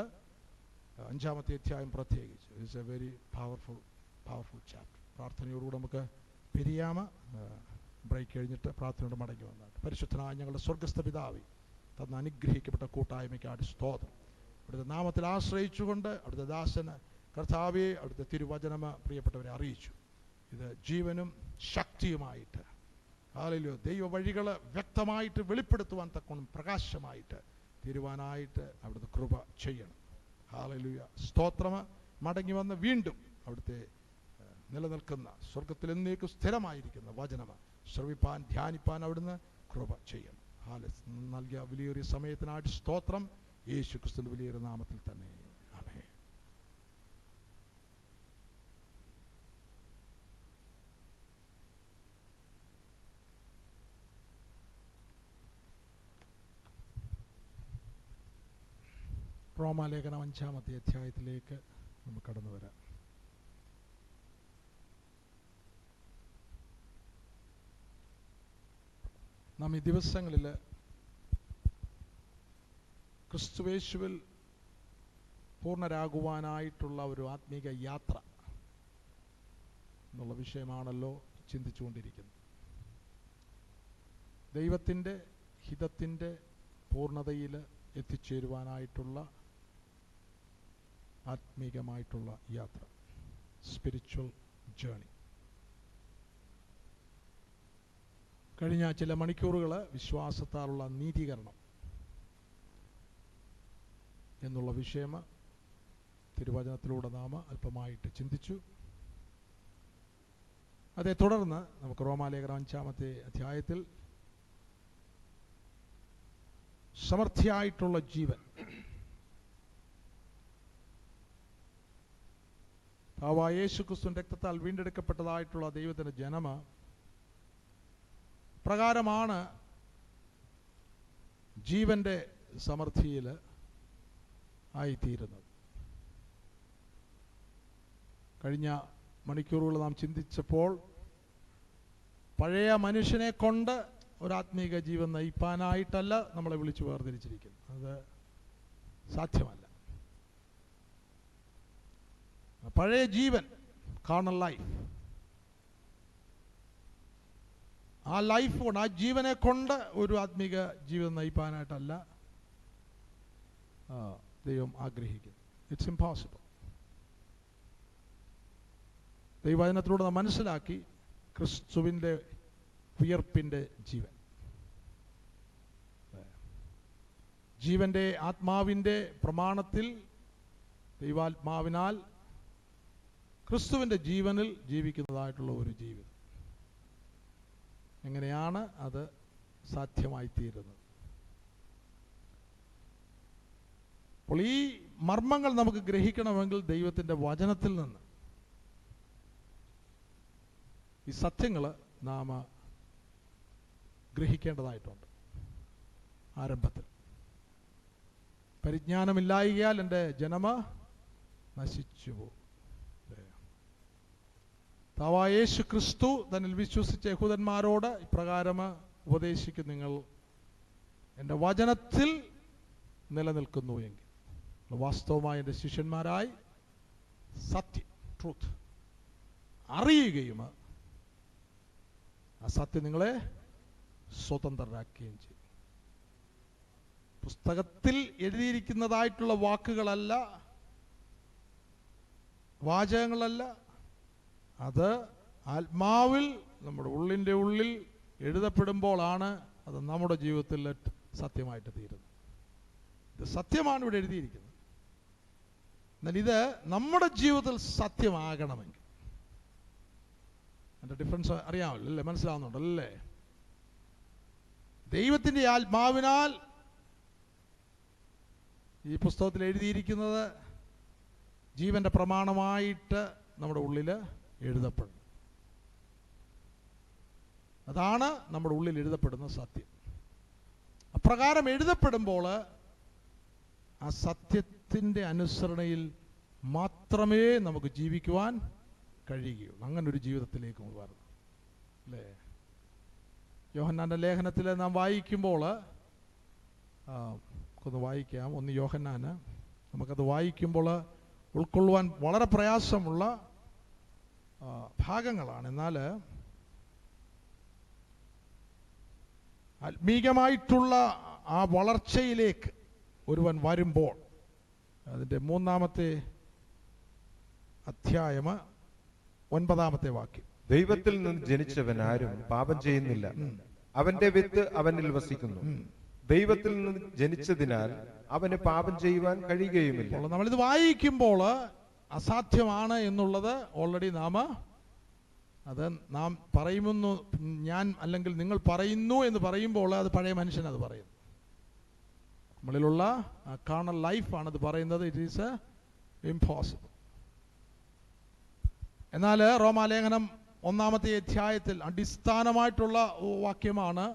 5-ാമത്തെ അധ്യായം പ്രത്യേകിച്ച് it's a very powerful chapter. പ്രാർത്ഥനയോടുകൂടെ നമുക്ക് പിരിയാമ. ബ്രേക്ക് കഴിഞ്ഞിട്ട് പ്രാർത്ഥനയോട് മടങ്ങി വന്നാട്ട്. പരിശുദ്ധനായ ഞങ്ങളുടെ സ്വർഗസ്ഥ പിതാവേ, തന്ന അനുഗ്രഹിക്കപ്പെട്ട കൂട്ടായ്മയ്ക്കാട് സ്തോത്രം. അവിടുത്തെ നാമത്തിൽ ആശ്രയിച്ചുകൊണ്ട് അവിടുത്തെ ദാസന് കർത്താവെ അവിടുത്തെ തിരുവചനം പ്രിയപ്പെട്ടവരെ അറിയിച്ചു. ഇത് ജീവനും ശക്തിയുമായിട്ട് ഹല്ലേലൂയ ദൈവ വഴികൾ വ്യക്തമായിട്ട് വെളിപ്പെടുത്തുവാൻ തക്കോണം പ്രകാശമായിട്ട് തീരുവാനായിട്ട് അവിടുത്തെ കൃപ ചെയ്യണം. ഹല്ലേലൂയ സ്തോത്രം. മടങ്ങി വന്ന് വീണ്ടും അവിടുത്തെ നിലനിൽക്കുന്ന സ്വർഗത്തിൽ എന്നേക്കും സ്ഥിരമായിരിക്കുന്ന വചനം ശ്രവിപ്പാൻ ധ്യാനിപ്പാൻ അവിടുന്ന് കൃപ ചെയ്യണം. നൽകിയ വലിയൊരു സമയത്തിനായിട്ട് സ്തോത്രം. യേശു ക്രിസ്തുവിന്റെ വലിയൊരു നാമത്തിൽ തന്നെ ആമേൻ. റോമാലേഖനം 5-ാമത്തെ അധ്യായത്തിലേക്ക് നമുക്ക് കടന്നു വരാം. നാം ഈ ദിവസങ്ങളിൽ ക്രിസ്തുവേശുവിൽ പൂർണ്ണരാകുവാനായിട്ടുള്ള ഒരു ആത്മീക യാത്ര എന്നുള്ള വിഷയമാണല്ലോ ചിന്തിച്ചുകൊണ്ടിരിക്കുന്നത്. ദൈവത്തിൻ്റെ ഹിതത്തിൻ്റെ പൂർണ്ണതയിൽ എത്തിച്ചേരുവാനായിട്ടുള്ള ആത്മീകമായിട്ടുള്ള യാത്ര, സ്പിരിച്വൽ ജേണി. കഴിഞ്ഞ ചില മണിക്കൂറുകൾ വിശ്വാസത്താലുള്ള നീതീകരണം എന്നുള്ള വിഷയം തിരുവചനത്തിലൂടെ നാം അല്പമായിട്ട് ചിന്തിച്ചു. അതേ തുടർന്ന് നമുക്ക് റോമാലേഖനം 5-ാമത്തെ അധ്യായത്തിൽ സമൃദ്ധിയായിട്ടുള്ള ജീവൻ, യേശു ക്രിസ്തുവിന്റെ രക്തത്താൽ വീണ്ടെടുക്കപ്പെട്ടതായിട്ടുള്ള ദൈവത്തിന്റെ ജനമ പ്രകാരമാണ് ജീവന്റെ സമൃദ്ധിയിൽ ആയിത്തീരുന്നത്. കഴിഞ്ഞ മണിക്കൂറുകൾ നാം ചിന്തിച്ചപ്പോൾ പഴയ മനുഷ്യനെ കൊണ്ട് ഒരാത്മീക ജീവൻ നയിപ്പാനായിട്ടല്ല നമ്മളെ വിളിച്ചു വേർതിരിച്ചിരിക്കുന്നത്. അത് സാധ്യമല്ല. പഴയ ജീവൻ, കാർണൽ ലൈഫ്, ആ ലൈഫ് കൊണ്ട്, ആ ജീവനെ കൊണ്ട് ഒരു ആത്മീക ജീവിതം നയിപ്പാനായിട്ടല്ല ദൈവം ആഗ്രഹിക്കുന്നു. It's impossible. ദൈവവചനത്തിലൂടെ നാം മനസ്സിലാക്കി ക്രിസ്തുവിൻ്റെ ഉയർപ്പിൻ്റെ ജീവൻ, ജീവന്റെ ആത്മാവിൻ്റെ പ്രമാണത്തിൽ ദൈവാത്മാവിനാൽ ക്രിസ്തുവിൻ്റെ ജീവനിൽ ജീവിക്കുന്നതായിട്ടുള്ള ഒരു ജീവിതം. എങ്ങനെയാണ് അത് സാധ്യമായി തീരുന്നത്? അപ്പോൾ ഈ മർമ്മങ്ങൾ നമുക്ക് ഗ്രഹിക്കണമെങ്കിൽ ദൈവത്തിൻ്റെ വചനത്തിൽ നിന്ന് ഈ സത്യങ്ങൾ നാം ഗ്രഹിക്കേണ്ടതായിട്ടുണ്ട്. ആരംഭത്തിൽ പരിജ്ഞാനമില്ലായികയാൽ എൻ്റെ ജനമ നശിച്ചു പോകും. യേശു ക്രിസ്തു തന്നിൽ വിശ്വസിച്ച യഹൂദന്മാരോട് ഇപ്രകാരം ഉപദേശിക്കും: നിങ്ങൾ എൻ്റെ വചനത്തിൽ നിലനിൽക്കുന്നു എങ്കിൽ വാസ്തവമായ എൻ്റെ ശിഷ്യന്മാരായി സത്യം, ട്രൂത്ത് അറിയുകയും ആ സത്യം നിങ്ങളെ സ്വതന്ത്രരാക്കുകയും ചെയ്യും. പുസ്തകത്തിൽ എഴുതിയിരിക്കുന്നതായിട്ടുള്ള വാക്കുകളല്ല, വാചകങ്ങളല്ല, അത് ആത്മാവിൽ നമ്മുടെ ഉള്ളിൻ്റെ ഉള്ളിൽ എഴുതപ്പെടുമ്പോഴാണ് അത് നമ്മുടെ ജീവിതത്തിൽ സത്യമായിട്ട് തീരുന്നത്. ഇത് സത്യമാണ് ഇവിടെ എഴുതിയിരിക്കുന്നത്. എന്നാൽ ഇത് നമ്മുടെ ജീവിതത്തിൽ സത്യമാകണമെങ്കിൽ അതിൻ്റെ ഡിഫറൻസ് അറിയാമല്ലോ അല്ലേ? മനസ്സിലാവുന്നുണ്ടല്ലേ? ദൈവത്തിൻ്റെ ആത്മാവിനാൽ ഈ പുസ്തകത്തിൽ എഴുതിയിരിക്കുന്നത് ജീവന്റെ പ്രമാണമായിട്ട് നമ്മുടെ ഉള്ളിൽ എഴുതപ്പെടും. അതാണ് നമ്മുടെ ഉള്ളിൽ എഴുതപ്പെടുന്ന സത്യം. അപ്രകാരം എഴുതപ്പെടുമ്പോൾ ആ സത്യത്തിൻ്റെ അനുസരണയിൽ മാത്രമേ നമുക്ക് ജീവിക്കുവാൻ കഴിയുകയുള്ളൂ. അങ്ങനെ ഒരു ജീവിതത്തിലേക്ക് വരണം, അല്ലേ? യോഹന്നാന്റെ ലേഖനത്തിൽ നാം വായിക്കുമ്പോൾ ഒന്ന് വായിക്കാം. 1 യോഹന്നാന് നമുക്കത് വായിക്കുമ്പോൾ ഉൾക്കൊള്ളുവാൻ വളരെ പ്രയാസമുള്ള ഭാഗങ്ങളാണ്. എന്നാൽ ആത്മീകമായിട്ടുള്ള ആ വളർച്ചയിലേക്ക് ഒരുവൻ വരുമ്പോൾ, അതിൻ്റെ 3-ാമത്തെ അധ്യായം 9-ാമത്തെ വാക്യം, ദൈവത്തിൽ നിന്ന് ജനിച്ചവൻ ആരും പാപം ചെയ്യുന്നില്ല, അവന്റെ വിത്ത് അവനിൽ വസിക്കുന്നു. ദൈവത്തിൽ നിന്ന് ജനിച്ചതിനാൽ അവന് പാപം ചെയ്യുവാൻ കഴിയുകയുമില്ല. നമ്മളിത് വായിക്കുമ്പോൾ അസാധ്യമാണ് എന്നുള്ളത് ഓൾറെഡി അത് നാം പറയുന്നു, ഞാൻ അല്ലെങ്കിൽ നിങ്ങൾ പറയുന്നു എന്ന് പറയുമ്പോൾ അത് പഴയ മനുഷ്യൻ അത് പറയുന്നു. നമ്മളിലുള്ള കാർണൽ ലൈഫാണത് പറയുന്നത്. It is impossible. എന്നാൽ റോമാലേഖനം 1-ാമത്തെ അധ്യായത്തിൽ അടിസ്ഥാനമായിട്ടുള്ള വാക്യമാണ്,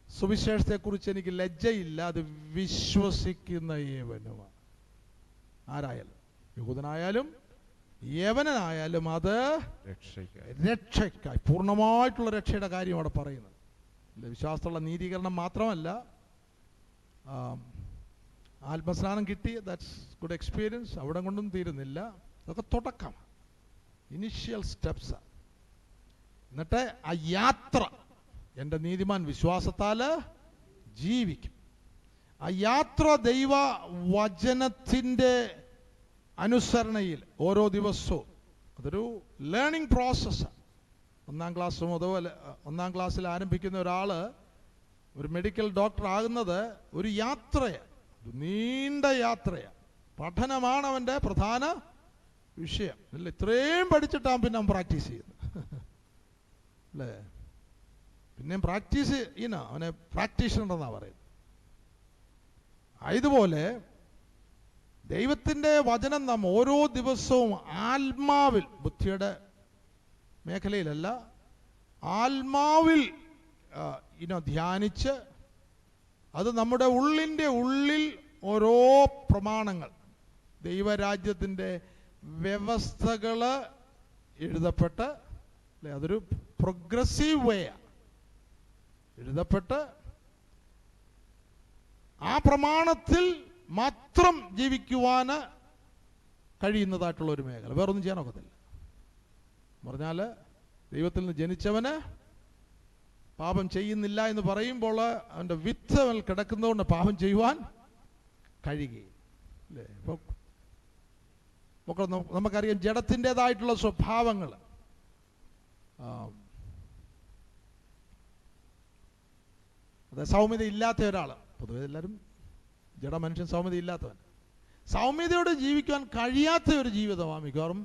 സുവിശേഷത്തെക്കുറിച്ച് എനിക്ക് ലജ്ജയില്ല, അത് വിശ്വസിക്കുന്ന ഏവനുമാണ്. ആരായാലും, യഹൂദനായാലും യവനനായാലും, അത് രക്ഷയ്ക്കായി, പൂർണ്ണമായിട്ടുള്ള രക്ഷയുടെ കാര്യം അവിടെ പറയുന്നത്. വിശ്വാസത്തിലുള്ള നീതീകരണം മാത്രമല്ല, ആത്മസ്നാനം കിട്ടി, ദാറ്റ്സ് ഗുഡ് എക്സ്പീരിയൻസ്. അവിടെ കൊണ്ടും തീരുന്നില്ല. അതൊക്കെ തുടക്കം, ഇനിഷ്യൽ സ്റ്റെപ്സ്. എന്നിട്ട് ആ യാത്ര, എൻ്റെ നീതിമാൻ വിശ്വാസത്താൽ ജീവിക്കും. ആ യാത്ര ദൈവ വചനത്തിൻ്റെ അനുസരണയിൽ ഓരോ ദിവസവും, അതൊരു ലേണിംഗ് പ്രോസസ്സാണ്. 1-ാം ക്ലാസ് മുതൽ 1-ാം ക്ലാസ്സിൽ ആരംഭിക്കുന്ന ഒരാൾ ഒരു മെഡിക്കൽ ഡോക്ടർ ആകുന്നത് ഒരു യാത്രയാണ്, ഒരു നീണ്ട യാത്രയാണ്. പഠനമാണ് അവൻ്റെ പ്രധാന വിഷയം, അല്ല? ഇത്രയും പഠിച്ചിട്ടാണ് പിന്നെ അവൻ പ്രാക്ടീസ് ചെയ്യുന്നത്, അല്ലേ? പിന്നെയും പ്രാക്ടീസ് ചെയ്യുന്ന അവനെ പ്രാക്ടീഷണർ എന്നാണ് പറയുന്നത്. ഇതുപോലെ ദൈവത്തിൻ്റെ വചനം നാം ഓരോ ദിവസവും ആത്മാവിൽ, ബുദ്ധിയുടെ മേഖലയിലല്ല, ആത്മാവിൽ ധ്യാനിച്ച്, അത് നമ്മുടെ ഉള്ളിൻ്റെ ഉള്ളിൽ ഓരോ പ്രമാണങ്ങൾ, ദൈവരാജ്യത്തിൻ്റെ വ്യവസ്ഥകൾ എഴുതപ്പെട്ട്, അല്ലേ? അതൊരു പ്രോഗ്രസീവ് വേ എഴുതപ്പെട്ട് ആ പ്രമാണത്തിൽ മാത്രം ജീവിക്കുവാൻ കഴിയുന്നതായിട്ടുള്ള ഒരു മേഖല. വേറൊന്നും ചെയ്യാൻ ഒക്കത്തില്ല. പറഞ്ഞാൽ ദൈവത്തിൽ നിന്ന് ജനിച്ചവന് പാപം ചെയ്യുന്നില്ല എന്ന് പറയുമ്പോൾ അവൻ്റെ വിത്ത് അവൻ കിടക്കുന്നതുകൊണ്ട് പാപം ചെയ്യുവാൻ കഴിയുകയില്ല, അല്ലേ? ഇപ്പോൾ നമുക്കറിയാം ജഡത്തിൻ്റെതായിട്ടുള്ള സ്വഭാവങ്ങൾ. അത് സൗമ്യത ഇല്ലാത്ത ഒരാൾ, പൊതുവെ എല്ലാവരും ജഡമനുഷ്യൻ സൗമ്യത ഇല്ലാത്തവൻ. സൗമ്യതയോടെ ജീവിക്കാൻ കഴിയാത്ത ഒരു ജീവിതമാണ് മിക്കവാറും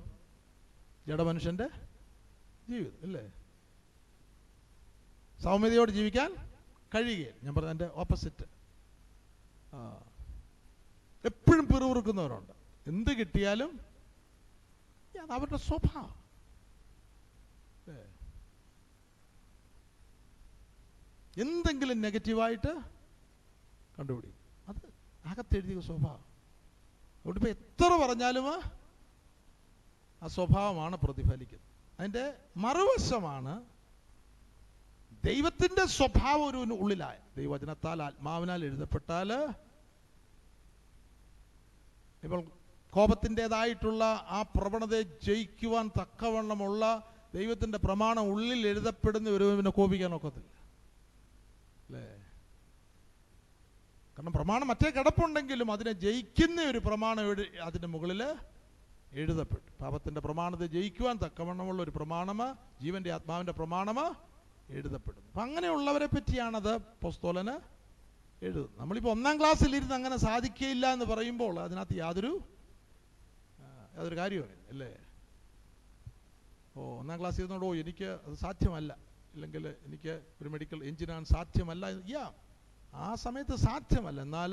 ജഡമനുഷ്യൻ്റെ ജീവിതം, അല്ലേ? സൗമ്യതയോടെ ജീവിക്കാൻ കഴിയുകയില്ല. ഞാൻ പറഞ്ഞ എൻ്റെ ഓപ്പോസിറ്റ്. എപ്പോഴും പിറുപിറുക്കുന്നവരുണ്ട്. എന്ത് കിട്ടിയാലും അവരുടെ സ്വഭാവം. എന്തെങ്കിലും നെഗറ്റീവായിട്ട് കണ്ടുപിടിക്കും. അത് അകത്തെഴുതിയ സ്വഭാവം. അതുകൊണ്ട് ഇപ്പം എത്ര പറഞ്ഞാലും ആ സ്വഭാവമാണ് പ്രതിഫലിക്കുന്നത്. അതിൻ്റെ മറുവശമാണ് ദൈവത്തിൻ്റെ സ്വഭാവം ഒരു ഉള്ളിലായ, ദൈവവചനത്താൽ ആത്മാവിനാൽ എഴുതപ്പെട്ടാൽ, ഇപ്പോൾ കോപത്തിൻ്റെതായിട്ടുള്ള ആ പ്രവണതയെ ജയിക്കുവാൻ തക്കവണ്ണമുള്ള ദൈവത്തിൻ്റെ പ്രമാണം ഉള്ളിൽ എഴുതപ്പെടുന്ന ഒരുവനെ കോപിക്കാൻ ഒക്കത്തില്ല, അല്ലേ? കാരണം പ്രമാണം മറ്റേ കിടപ്പുണ്ടെങ്കിലും അതിനെ ജയിക്കുന്ന ഒരു പ്രമാണം അതിൻ്റെ മുകളിൽ എഴുതപ്പെട്ടു. പാപത്തിൻ്റെ പ്രമാണത്തെ ജയിക്കുവാൻ തക്കവണ്ണമുള്ള ഒരു പ്രമാണമ്, ജീവന്റെ ആത്മാവിൻ്റെ പ്രമാണമ് എഴുതപ്പെടുന്നു. അപ്പം അങ്ങനെയുള്ളവരെ പറ്റിയാണത് അപ്പോസ്തലൻ എഴുതുന്നത്. നമ്മളിപ്പോൾ 1-ാം ക്ലാസ്സിലിരുന്ന് അങ്ങനെ സാധിക്കുകയില്ല എന്ന് പറയുമ്പോൾ അതിനകത്ത് യാതൊരു കാര്യവുമില്ല, അല്ലേ? 1-ാം ക്ലാസ്സിൽ ഇരുന്നോടോ എനിക്ക് അത് സാധ്യമല്ല, ഇല്ലെങ്കിൽ എനിക്ക് ഒരു മെഡിക്കൽ എഞ്ചിനീയർ സാധ്യമല്ല, ആ സമയത്ത് സാധ്യമല്ല. എന്നാൽ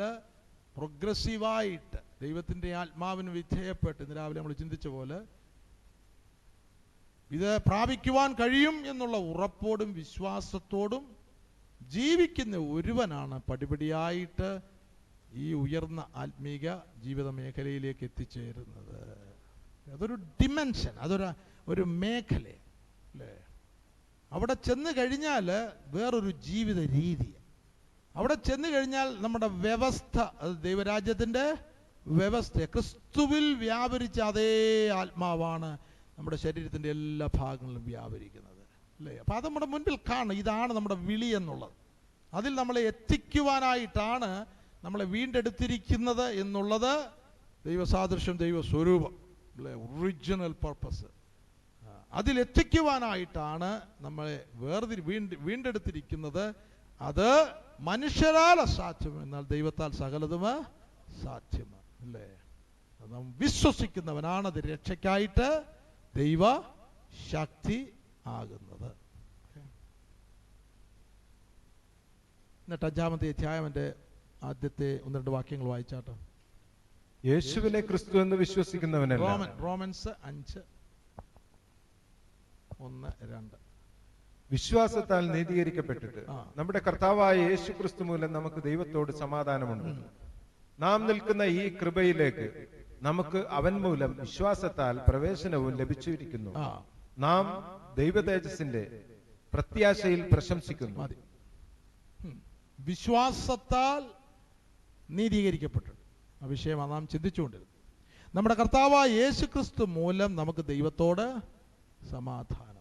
പ്രോഗ്രസീവായിട്ട് ദൈവത്തിൻ്റെ ആത്മാവിന് വിധേയപ്പെട്ട്, ഇന്ന് രാവിലെ നമ്മൾ ചിന്തിച്ച പോലെ, ഇത് പ്രാപിക്കുവാൻ കഴിയും എന്നുള്ള ഉറപ്പോടും വിശ്വാസത്തോടും ജീവിക്കുന്ന ഒരുവനാണ് പടിപടിയായിട്ട് ഈ ഉയർന്ന ആത്മീക ജീവിത മേഖലയിലേക്ക് എത്തിച്ചേരുന്നത്. അതൊരു ഡിമെൻഷൻ, ഒരു മേഖല അല്ലേ. അവിടെ ചെന്ന് കഴിഞ്ഞാൽ വേറൊരു ജീവിത രീതി, അവിടെ ചെന്ന് കഴിഞ്ഞാൽ നമ്മുടെ വ്യവസ്ഥ, അത് ദൈവരാജ്യത്തിൻ്റെ വ്യവസ്ഥ, ക്രിസ്തുവിൽ വ്യാപരിച്ച അതേ ആത്മാവാണ് നമ്മുടെ ശരീരത്തിൻ്റെ എല്ലാ ഭാഗങ്ങളിലും വ്യാപരിക്കുന്നത് അല്ലേ. അപ്പം അത് നമ്മുടെ മുൻപിൽ കാണും. ഇതാണ് നമ്മുടെ വിളി എന്നുള്ളത്. അതിൽ നമ്മളെ എത്തിക്കുവാനായിട്ടാണ് നമ്മളെ വീണ്ടെടുത്തിരിക്കുന്നത് എന്നുള്ളത് ദൈവസാദൃശ്യം, ദൈവസ്വരൂപം അല്ലേ, ഒറിജിനൽ പർപ്പസ്. അതിലെത്തിക്കുവാനായിട്ടാണ് നമ്മളെ വീണ്ടെടുത്തിരിക്കുന്നത്. അത് മനുഷ്യരാൽ അസാധ്യം, എന്നാൽ ദൈവത്താൽ സകലതും സാധ്യമാണ് അല്ലേ. നാം വിശ്വസിക്കുന്നവനാണ് അത് രക്ഷയ്ക്കായിട്ട് ദൈവ ശക്തി ആകുന്നത്. എന്നിട്ട് 5-ാമത്തെ അധ്യായം ആദ്യത്തെ 1-2 വാക്യങ്ങൾ വായിച്ചാട്ടോ. യേശുവിനെ ക്രിസ്തു എന്ന് വിശ്വസിക്കുന്നവനല്ല. റോമൻസ് 5:1-2. വിശ്വാസത്താൽ നീതീകരിക്കപ്പെട്ടിട്ട് നമ്മുടെ കർത്താവായ യേശു ക്രിസ്തു മൂലം നമുക്ക് ദൈവത്തോട് സമാധാനമുണ്ട്. നാം നിൽക്കുന്ന ഈ കൃപയിലേക്ക് നമുക്ക് അവൻ മൂലം വിശ്വാസത്താൽ പ്രവേശനവും ലഭിച്ചിരിക്കുന്നു. നാം ദൈവതേജസ്സിന്റെ പ്രത്യാശയിൽ പ്രശംസിക്കുന്നു. വിശ്വാസത്താൽ നീതീകരിക്കപ്പെട്ടു. ആ വിഷയമാണ് നാം ചിന്തിച്ചുകൊണ്ടിരുന്നത്. നമ്മുടെ കർത്താവായ യേശു ക്രിസ്തു മൂലം നമുക്ക് ദൈവത്തോട് സമാധാനമാണ്.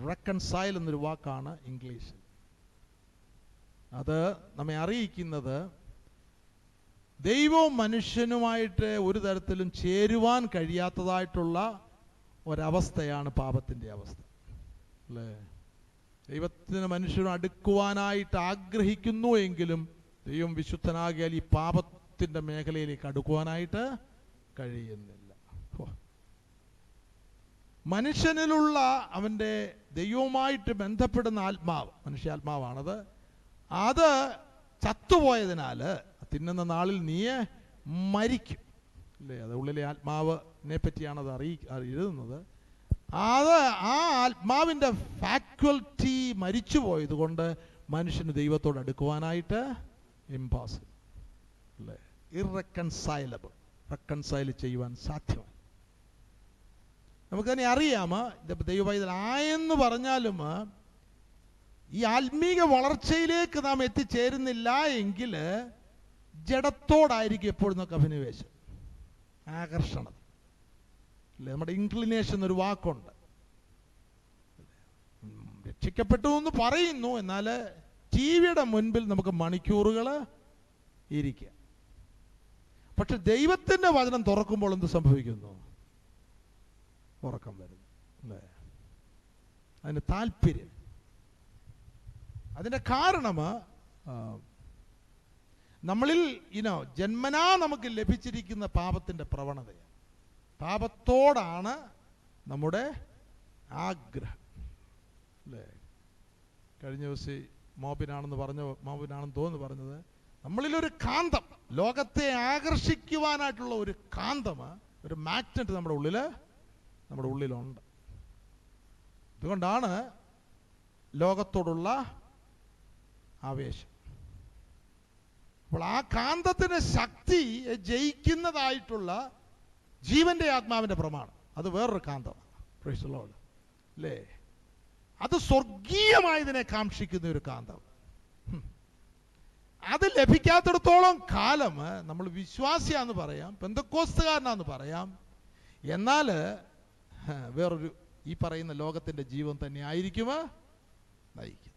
റെക്കൺസൈൽ എന്നൊരു വാക്കാണ് ഇംഗ്ലീഷിൽ. അത് നമ്മെ അറിയിക്കുന്നത് ദൈവവും മനുഷ്യനുമായിട്ട് ഒരു തരത്തിലും ചേരുവാൻ കഴിയാത്തതായിട്ടുള്ള ഒരവസ്ഥയാണ് പാപത്തിൻ്റെ അവസ്ഥ അല്ലേ. ദൈവത്തിന് മനുഷ്യനും അടുക്കുവാനായിട്ട് ആഗ്രഹിക്കുന്നു എങ്കിലും ദൈവം വിശുദ്ധനാകിയാൽ ഈ പാപത്തിൻ്റെ മേഖലയിലേക്ക് അടുക്കുവാനായിട്ട് കഴിയുന്നില്ല. മനുഷ്യനിലുള്ള അവൻ്റെ ദൈവവുമായിട്ട് ബന്ധപ്പെടുന്ന ആത്മാവ്, മനുഷ്യാത്മാവാണത്, അത് ചത്തുപോയതിനാൽ തിന്നുന്ന നാളിൽ നീ മരിക്കും അല്ലേ. അത് ഉള്ളിലെ ആത്മാവിനെ പറ്റിയാണത് എഴുതുന്നത്. അത് ആ ആത്മാവിൻ്റെ ഫാക്വൽറ്റി മരിച്ചു പോയത് കൊണ്ട് മനുഷ്യന് ദൈവത്തോട് അടുക്കുവാനായിട്ട് ഇംപോസിബിൾ അല്ലേ, ഇറക്കൺസൈലബിൾ, റെക്കൺസൈൽ ചെയ്യുവാൻ സാധ്യമല്ല. നമുക്ക് തന്നെ അറിയാം, ദൈവപൈതൽ ആയെന്ന് പറഞ്ഞാലും ഈ ആത്മീക വളർച്ചയിലേക്ക് നാം എത്തിച്ചേരുന്നില്ല എങ്കിൽ ജഡത്തോടായിരിക്കും എപ്പോഴും നമുക്ക് അഭിനിവേശം, ആകർഷണം അല്ലേ. നമ്മുടെ ഇൻക്ലിനേഷൻ എന്നൊരു വാക്കുണ്ട്. രക്ഷിക്കപ്പെട്ടു എന്ന് പറയുന്നു, എന്നാൽ ടി വിയുടെ മുൻപിൽ നമുക്ക് മണിക്കൂറുകൾ ഇരിക്കുക. പക്ഷെ ദൈവത്തിൻ്റെ വചനം തുറക്കുമ്പോൾ എന്ത് സംഭവിക്കുന്നു? ഉറക്കം വരുന്നു അല്ലേ. അതിന് താല്പര്യം. അതിൻ്റെ കാരണം നമ്മളിൽ ജന്മനാ നമുക്ക് ലഭിച്ചിരിക്കുന്ന പാപത്തിൻ്റെ പ്രവണതയാണ്. പാപത്തോടാണ് നമ്മുടെ ആഗ്രഹം അല്ലേ. കഴിഞ്ഞ ദിവസം മോബിനാണെന്ന് തോന്നുന്നു പറഞ്ഞത്, നമ്മളിലൊരു കാന്തം, ലോകത്തെ ആകർഷിക്കുവാനായിട്ടുള്ള ഒരു കാന്തം, ഒരു മാഗ്നറ്റ് നമ്മുടെ ഉള്ളിലുണ്ട്. അതുകൊണ്ടാണ് ലോകത്തോടുള്ള ആവേശം. അപ്പോൾ ആ കാന്തത്തിന് ശക്തി ജയിക്കുന്നതായിട്ടുള്ള ജീവന്റെ ആത്മാവിന്റെ പ്രമാണം, അത് വേറൊരു കാന്തമാണ്. പ്രൈസ് ദി ലോർഡ് അല്ലേ. അത് സ്വർഗീയമായതിനെ കാക്ഷിക്കുന്ന ഒരു കാന്തം. അത് ലഭിക്കാത്തിടത്തോളം കാലം നമ്മൾ വിശ്വാസിയാന്ന് പറയാം, പെന്തക്കോസ്തുകാരനാന്ന് പറയാം, എന്നാൽ വേറൊരു ഈ പറയുന്ന ലോകത്തിന്റെ ജീവൻ തന്നെ ആയിരിക്കും നയിക്കും.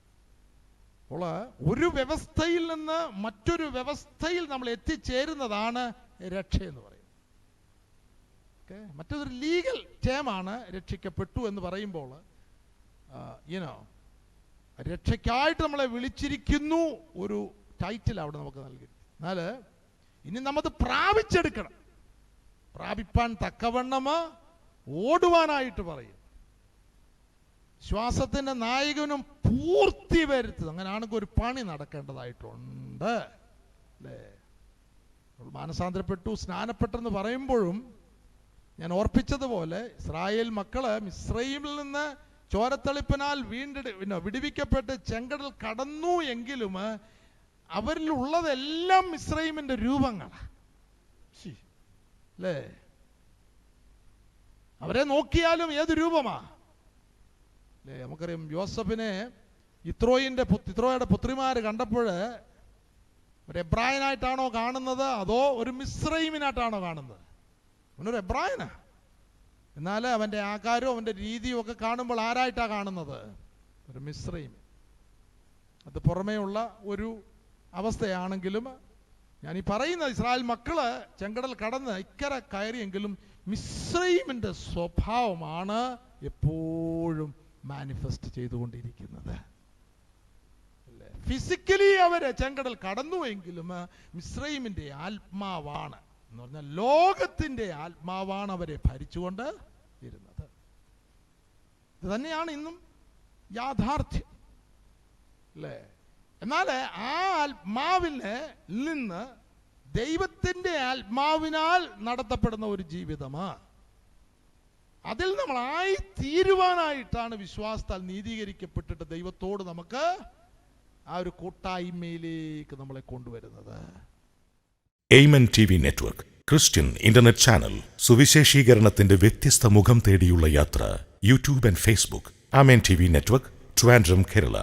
അപ്പോൾ ഒരു വ്യവസ്ഥയിൽ നിന്ന് മറ്റൊരു വ്യവസ്ഥയിൽ നമ്മൾ എത്തിച്ചേരുന്നതാണ് രക്ഷ എന്ന് പറയുന്നത്. മറ്റൊരു ലീഗൽ ടേമാണ് രക്ഷിക്കപ്പെട്ടു എന്ന് പറയുമ്പോൾ, രക്ഷയ്ക്കായിട്ട് നമ്മളെ വിളിച്ചിരിക്കുന്നു, ഒരു ടൈറ്റിൽ അവിടെ നമുക്ക് നൽകി. എന്നാൽ ഇനി നമ്മത് പ്രാപിച്ചെടുക്കണം, പ്രാപിപ്പാൻ തക്കവണ്ണം ഓടുവാനായിട്ട് പറയും. ശ്വാസത്തിന്റെ നായകനും പൂർത്തി വരുത്തുന്നത്, അങ്ങനെയാണെങ്കിൽ ഒരു പണി നടക്കേണ്ടതായിട്ടുണ്ട് അല്ലേ. മാനസാന്തരപ്പെട്ടു, സ്നാനപ്പെട്ടെന്ന് പറയുമ്പോഴും ഞാൻ ഓർപ്പിച്ചതുപോലെ ഇസ്രായേൽ മക്കള് മിസ്രയീമിൽ നിന്ന് ചോരത്തളിപ്പിനാൽ വിടുവിക്കപ്പെട്ട് ചെങ്കടൽ കടന്നു എങ്കിലും അവരിലുള്ളതെല്ലാം മിസ്രൈമിന്റെ രൂപങ്ങളാണ്. അല്ലേ? അവരെ നോക്കിയാലും ഏത് രൂപമാ അല്ലേ? നമുക്കറിയാം യോസഫിനെ ഇത്രോയുടെ പുത്രിമാര് കണ്ടപ്പോൾ ഒരു എബ്രായനായിട്ടാണോ കാണുന്നത് അതോ ഒരു മിസ്രൈമിനായിട്ടാണോ കാണുന്നത്? അവനൊരു എബ്രായനാ. എന്നാൽ അവൻ്റെ ആകാരവും അവൻ്റെ രീതിയും ഒക്കെ കാണുമ്പോൾ ആരായിട്ടാണ് കാണുന്നത്? ഒരു മിസ്രൈം. അത് പുറമേയുള്ള ഒരു അവസ്ഥയാണെങ്കിലും ഞാൻ ഈ പറയുന്ന ഇസ്രായേൽ മക്കള് ചെങ്കടൽ കടന്ന് ഇക്കരെ കയറിയെങ്കിലും മിസ്രൈമിന്റെ സ്വഭാവമാണ് എപ്പോഴും മാനിഫെസ്റ്റ് ചെയ്തുകൊണ്ടിരിക്കുന്നത്. ഫിസിക്കലി അവര് ചെങ്കടൽ കടന്നുവെങ്കിലും മിസ്രൈമിന്റെ ആത്മാവാണ് എന്ന് പറഞ്ഞാൽ ലോകത്തിന്റെ ആത്മാവാണ് അവരെ ഭരിച്ചുകൊണ്ട് ഇരുന്നത്. ഇത് തന്നെയാണ് ഇന്നും യാഥാർത്ഥ്യം അല്ലേ? എന്നാൽ ആ ആത്മാവിനെ നിന്ന് ദൈവത്തിന്റെ ആത്മാവിനാൽ നടത്തപ്പെടുന്ന ഒരു ജീവിതമാണ്. അതിൽ നമ്മൾ ആയി തീരുവാനായിട്ടാണ് വിശ്വാസത്താൽ നീതീകരിക്കപ്പെട്ടിട്ട് ദൈവത്തോട് നമുക്ക് ആ ഒരു കൂട്ടായ്മയിലേക്ക് നമ്മളെ കൊണ്ടുവരുന്നത്. Amen TV network Christian internet channel സുവിശേഷീകരണത്തിന്റെ വ്യത്യസ്ത മുഖം തേടിയുള്ള യാത്ര. YouTube and Facebook. Amen TV network, Trivandrum, Kerala.